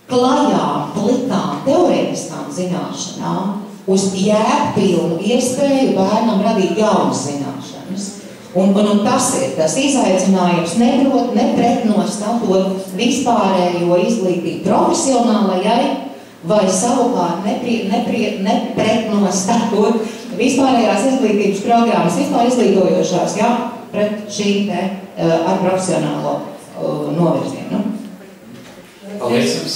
klajām, plikām, teorētiskām zināšanām uz jēgpilnu iespēju bērnam radīt jaunas zināšanas. Un tas ir tas izaicinājums nepretnostatot vispārējo izglītību profesionālajai vai savukārt nepretnostatot vispārējās izglītības programmas, vispār izglītojošās, pret šīm te ar profesionālo novirzienu. Paldies jums!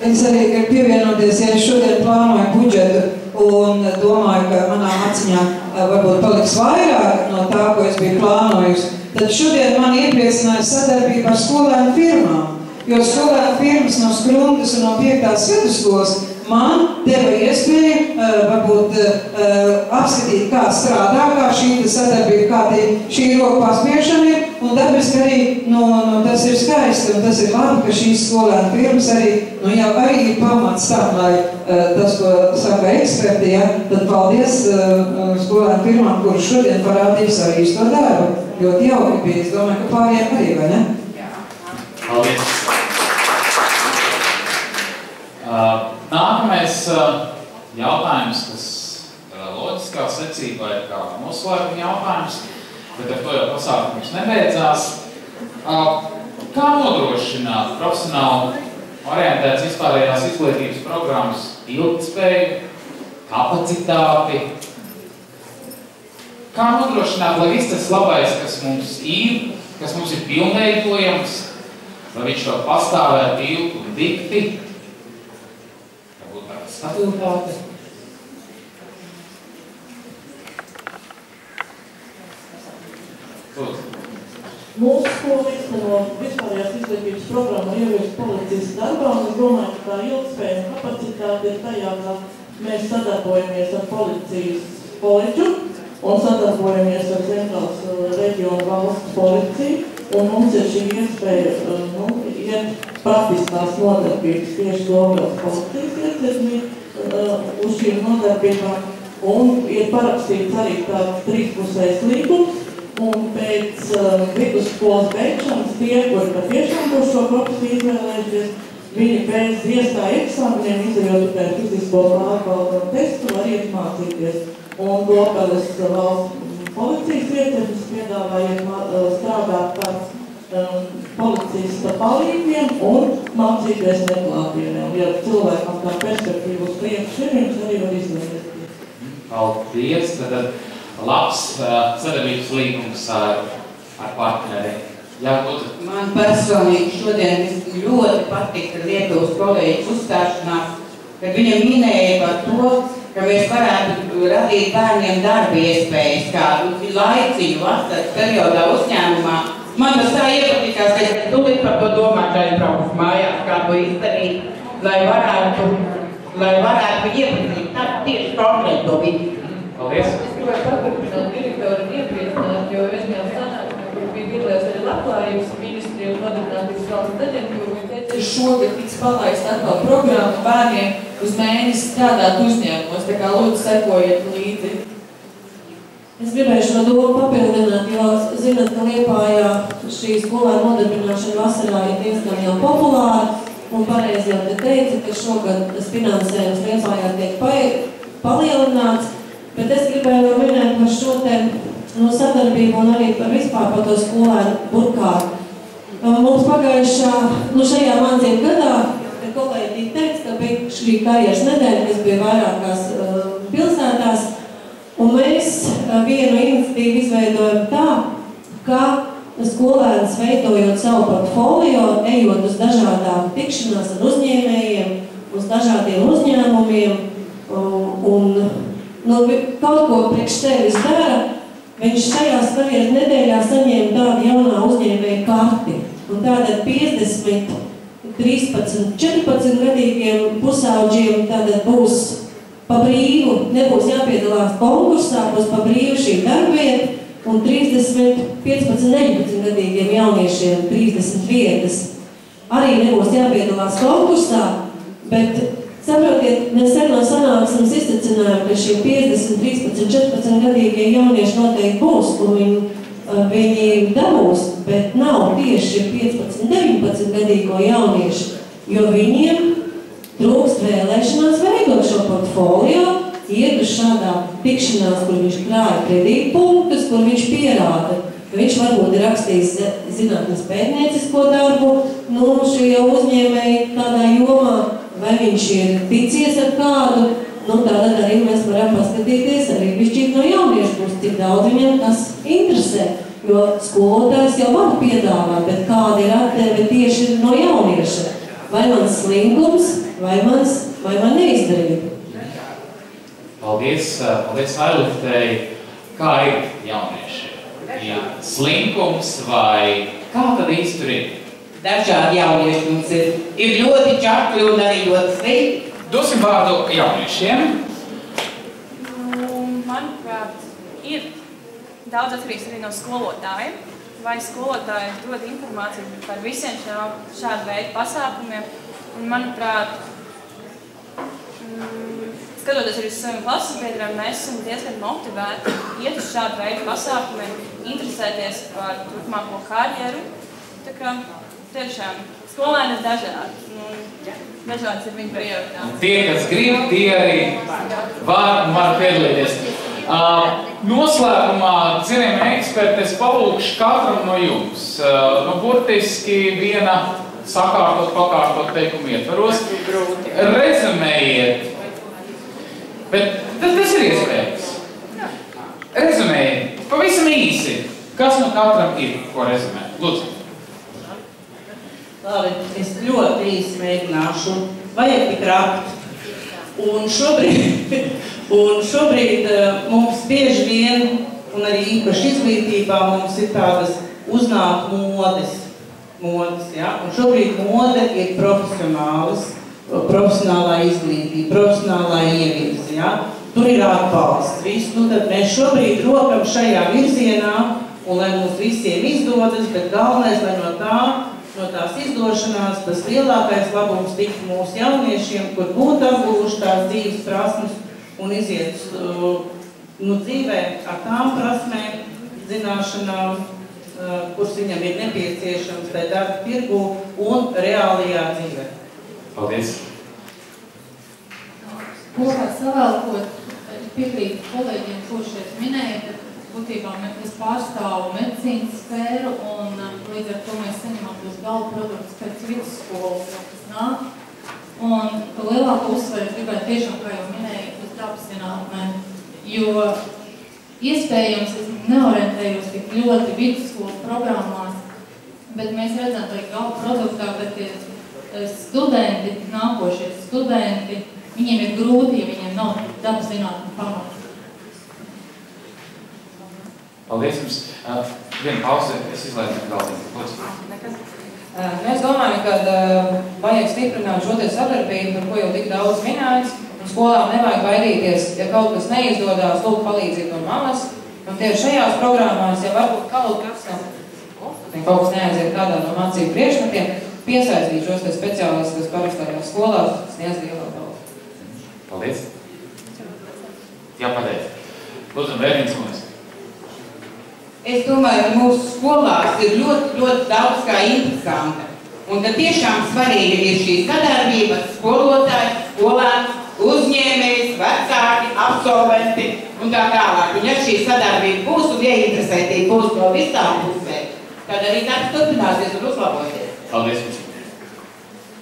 Es arī gribu pievienoties, ja es šodien plānoju budžetu un domāju, ka manām acīm varbūt paliks vairāk no tā, ko es biju plānojusi, tad šodien man iepriecināja sadarbība ar skolēnu firmām. Jo skolēnu firmas no Skrundas un no 5. vidusskolas man deva iespēju varbūt apskatīt, kā strādā, kā šī sadarbība, kā šī roku paspiešana ir, un dabiski arī tas ir skaisti, un tas ir labi, ka šīs skolēnu firmas arī, jau arī ir pamats tam, lai tas, ko saka eksperti, tad paldies skolēnu firmām, kuras šodien parādīja savu īsto darbu. Ļoti jauki bija, es domāju, ka pārējiem arī, vai ne? Paldies! Nākamais jautājums, kas loģiskā secībā ir kā noslēguma jautājums, bet ar to jau pasākums nebeidzās. Kā nodrošināt profesionāli orientētas vispārējās izglītības programmas ilgtspēju, kapacitāti? Kā nodrošināt, lai viss tas labais, kas mums ir pilnveidojams, lai viņš vēl pastāvētu ilgi un dikti, stabilitāte. Mūsu skola izteno vispārējās izglītības programmu ieviest policijas darbā, un es domāju, ka tā ilgspēja un kapacitāte ir tajā, ka mēs sadarbojamies ar policijas koledžu un sadarbojamies ar Centrālas reģionu valsts policiju, un mums ir šī iespēja iet praktiskās nodarbības tieši Daugavas policijas iecirkņi uz šīm nodarbībām, un ir parakstīts arī tāds 3-pusējs līgums, un pēc vidusskolas beigšanas tie, kuri patiešām būs šo profesiju izvēlējušies, viņi pēc iestāju eksāmeniem, izejot tikai fizisko pārbaudu testu, var iet mācīties. Un Daugavas valsts policijas iecirknis piedāvāja strādāt par policista palīgiem un mācīties neklātienē. Ja cilvēkam tā perspektīva uz priekšu ir, viņš arī var izvēlēties. Paldies! Labs sadarbības līgums ar partneri. Man personīgi šodien ļoti patika Lietuvas kolēģis uzstāšanās, kad viņa minēja par to, ka mēs varētu radīt bērniem darba iespējas kādu laiciņu vasaras periodā uzņēmumā. Man tas tā iepatikās, ka tūlīt par to domāt, kā izbraukt mājās, kā to izdarīt, lai varētu iepazīt tieši konkrēto vidi. Paldies! Es gribēju paturpināt direktoru un iepriecināt, jo vienmēr sanāksmē, kur bija piedalījās arī Labklājības ministrija un Nodarbinātības valsts aģentūra, viņi teica, ka šogad tiks palaist atkal programma bērniem uz mēnesi strādāt uzņēmumos, tā kā lūdzu sekojiet līdzi. Es gribēju šo domu papildināt, jo zināt, ka Liepājā šī skolēnu nodarbināšana vasarā ir diezgan jau populāra, un pareizi jau te teica, ka šogad tas finansējums Liepājā tiek palielināts. Bet es gribēju minēt par šo te sadarbību un arī par vispār par to skolēnu burkāru. Mums šajā mācību gadā kolēģi teica, ka bija šī karjeras nedēļa, kas bija vairākās pilsētās, un mēs vienu iniciatīvu izveidojam tā, ka skolēns veidojot savu portfolio, ejot uz dažādām tikšanās ar uzņēmējiem, uz dažādiem uzņēmumiem un kaut ko priekš sevis dara, viņš šajās karjeras nedēļā saņēma tādu jaunā uzņēmēja karti. Un tātad 50, 13, 14 gadīgiem pusauģiem tātad būs pa brīvu, nebūs jāpiedalās konkursā, būs pa brīvu šī darbvieta, un 30, 15, 19 gadīgiem jauniešiem 30 vietas. Arī nebūs jāpiedalās konkursā, bet saprotiet, mēs no sanāksmes iztecinājām, ka šie 50, 13, 14 gadīgie jaunieši noteikti būs, un viņi dabūs, bet nav tieši 15, 19 gadīgo jauniešu, jo viņiem trūkst vēlēšanās veidot šo portfolio, iet uz šādā tikšanās, kur viņš krāja kredītpunktus, kur viņš pierāda, ka viņš varbūt ir rakstījis zinātnes pētniecisko darbu, šajā uzņēmēji tādā jomā, vai viņš ir ticies ar kādu, tātad arī mēs varam paskatīties arī bišķīt no jauniešu puses, cik daudz viņam tas interesē, jo skolotājs jau var piedāvāt, bet kāda ir attēve tieši no jaunieša, vai mans slinkums, vai man neizdarība. Paldies Ailitei. Kā ir jaunieši? Ir slinkums vai kā tad īsti tur ir? Dažādi jaunieši mums ir. Ir ļoti čakli un arī ļoti sveiki. Dosim vārdu jauniešiem. Manuprāt, ir daudz atkarīgs arī no skolotāja. Vai skolotāji dod informāciju par visiem šādu veidu pasākumiem. Un, manuprāt, skatoties arī uz saviem klases biedriem, mēs esam diezgan motivēti iet uz šādu veidu pasākumiem, interesēties par turpmāko karjeru. Tā kā tiešām skolēni ir dažādi. Dažādas ir viņa prioritātes. Tie, kas grib, tie arī var piedalīties. Noslēgumā, cienījamie eksperti, es palūkšu katram no jums. Burtiski viena pakārtot teikumu ietvaros. Rezumējiet. Bet tas ir iespējams. Rezumējiet. Pavisam īsi. Kas no katram ir, ko rezumēt? Lūdzu. Labi, es ļoti īsi mēģināšu. Vajag tik rakt. Un šobrīd mums bieži vien, un arī īpaši izglītībā, mums ir tādas uznāk modes, ja? Un šobrīd mode ir profesionālā izglītība, profesionālā ievirze, ja? Tur ir atbalsts, visu, tad mēs šobrīd rokam šajā virzienā, un lai mums visiem izdodas, bet galvenais, lai no tās izdošanās, tas lielākais labums tiktu mūsu jauniešiem, kur būtu apguvuši tās dzīves prasmes un iziet dzīvē ar tām prasmēm, zināšanām, kuras viņam ir nepieciešams tai darba tirgu un reālajā dzīvē. Paldies! Kopā savēlkot, piekrīt kolēģiem, kurš šeit minēja, ka būtībā es pārstāvu medicīnas sfēru un līdz ar to mēs saņemam tos galvu produktus pēc vidusskolas, kas nāk. Un lielāko uzsveru gribētu tiešām, kā jau minēju, uz dabaszinātnēm, jo iespējams es neorientējos tik ļoti vidusskolas programmās, bet mēs redzam, ka galvu produktā, bet ir studenti, nākošie studenti, viņiem ir grūti, ja viņiem nav dabaszinātņu pamata. Paldies jums. Vienu pauzi, es izlaidu galvā. Mēs domājam, ka vajag stiprināt šo te sadarbību, par ko jau tik daudz minēts, un skolām nevajag baidīties, ja kaut kas neizdodas, lūk palīdzību no mamas, un tieši šajās programmās, ja varbūt kaut kas neaiziet kādā no mācību priekšmetiem, piesaistīt šos te speciālistus, kas parastajās skolās sniedz lielā palīdzību. Paldies. Jā, pateic. Lūdzu, Vērnīts mums. Es domāju, ka mūsu skolās ir ļoti, ļoti daudz kā interesanta. Un ka tiešām svarīga ir šī sadarbība, skolotājs, skolēns, uzņēmējs, vecāki, absolventi un tā tālāk. Un ja šī sadarbība būs un ieinteresētība būs no visām pusēm, tad arī darbs turpināsies un uzlaboties. Paldies.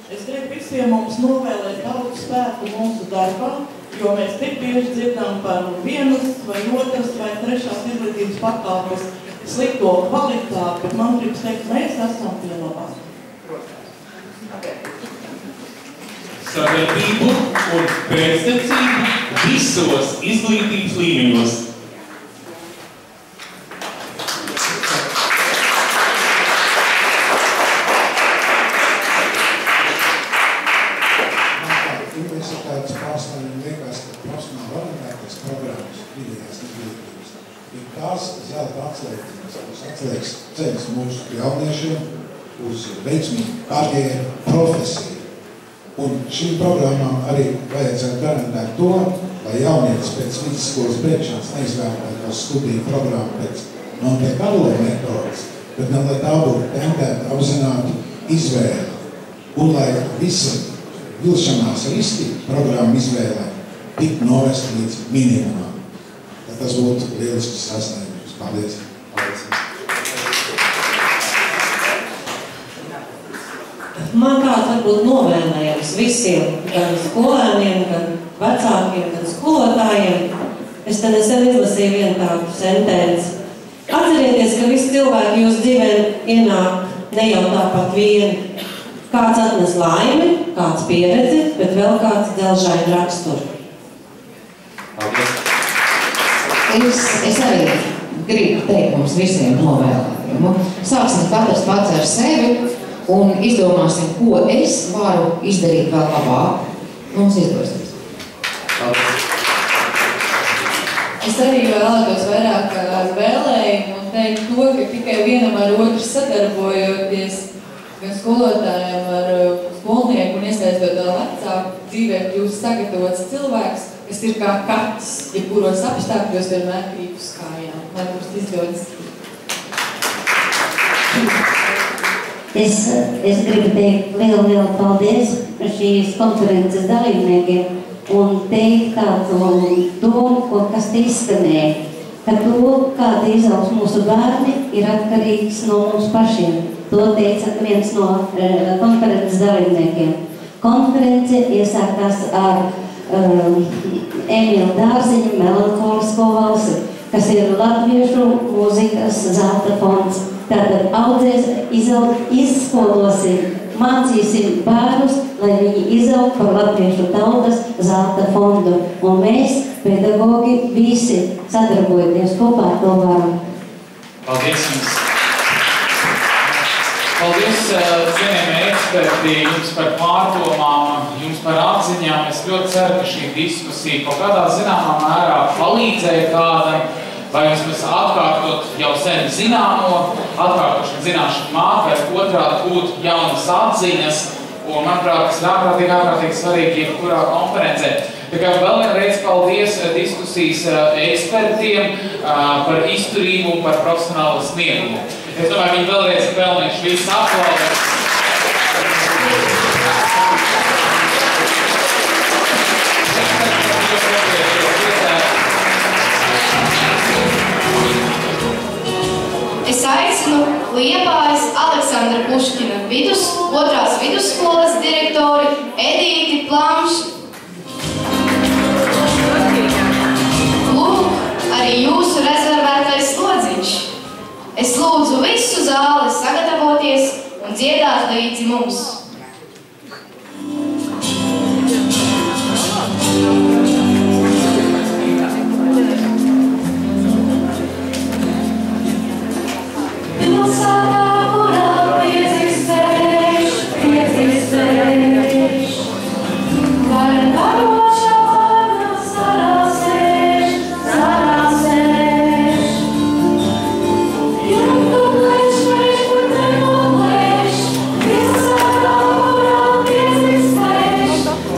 Es gribu visiem mums novēlēt daudz spēku mūsu darbā, jo mēs tik bieži dzirdam par vienas vai otras vai trešās izglītības pakalpes slikto kvalitāti, bet man gribas teikt, mēs esam pie labāk. Sadarbību un pēctecību visos izglītības līmeņos. Universitātes pārstāvjiem liekas, ka profesionāli orientētas programmas vidējās izglītības ir tās zelta akcijas mūsu jauniešiem uz veiksmīgu karjeru, profesiju. Un šīm programmām arī vajadzētu garantēt to, lai jaunietis pēc vidusskolas beigšanas neizvēlētos studiju programmu pēc Monte-Carlo metodas, bet ne lai tā būtu tendēta apzināta izvēle. Un lai visi vilšanās riski programmu izvēlē tik novest līdz minimumam. Tad tas būtu lielisks sasniegums. Paldies! Man kāds varbūt novēlējums visiem, gan skolēniem, gan vecākiem, gan skolotājiem. Es tad sev izlasīju vienu tādu sentenci. Atcerieties, ka visi cilvēki jūs dzīvē ienāk ne jau tāpat vieni. Kāds atnes laimi, kāds pieredzi, bet vēl kāds dzelžainu raksturu. Es arī gribu teikt mums visiem novēlējumu. Sāksim katrs pats ar sevi un izdomāsim, ko es varu izdarīt vēl labāk. Mums izdosies. Es arī vēlētos vairāk vēlējumu un teikt to, ka tikai vienam ar otru sadarbojoties, gan skolotājiem ar skolnieku un iesaistot vēl vecāku dzīvē, kļūst sagatavots cilvēks, kas ir kā kaķis, jebkuros apstākļos vienmēr krīt uz kājām, lai mums izdodas. Es gribu teikt lielu paldies šīs konferences dalībniekiem un teikt tādu domu, kas te izskanēja, ka to, kāda izaugs mūsu bērni, ir atkarīgs no mums pašiem. To teica viens no konferences dalībniekiem. Konference iesākās ar Emīla Dārziņa melanholisko valsi, kas ir latviešu mūzikas zelta fonds. Tātad izskolosim, mācīsim bērnus, lai viņi izaug par latviešu tautas zelta fondu. Un mēs, pedagogi, visi sadarbojamies kopā ar to varam. Paldies jums! Paldies, cienījamie eksperti, jums par pārdomām, jums par atziņām. Es ļoti ceru, ka šī diskusija kaut kādā zināmā mērā palīdzēja kādam, vai vismaz atkārtot jau sen zināmo, atkārtošana zināšanu māku, vai otrādi būt jaunas atziņas, un, manuprāt, tas ir ārkārtīgi svarīgi jebkurā konferencē. Tā kā vēl vienreiz paldies diskusijas ekspertiem par izturību un par profesionālo sniegumu. Es domāju, viņi vēlreiz ir pelnījuši visu aplaudu. Es aicinu Liepājas Aleksandra Puškina otrās vidusskolas direktori Edīti Plamši. Lūk, arī jūsu rezervētais slodziņš. Es lūdzu visu zāli sagatavoties un dziedāt līdzi mums. Pilsētā, kurā priecīgs sēž, varen varošā vārna sarā sēž. Jūtu plēš, kur neplēš, pilsētā, kurā priecīgs sēž,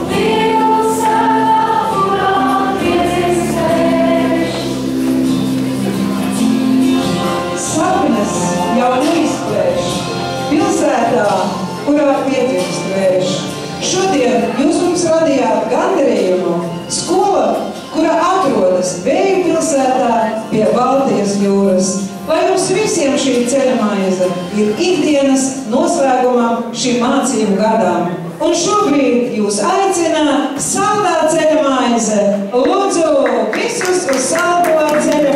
pilsētā, kurā priecīgs sēž. Sapnes jau neizplēš, pilsētā, kurā piedzimst vējš. Šodien jūs mums radījāt gandarījumu. Skola, kura atrodas Vēju pilsētā pie Baltijas jūras. Lai jums visiem šī ceļamaize ir ikdienas noslēgumam šim mācību gadām. Un šobrīd jūs aicina saldā ceļamaize. Lūdzu visus uz saldo ceļamaizi.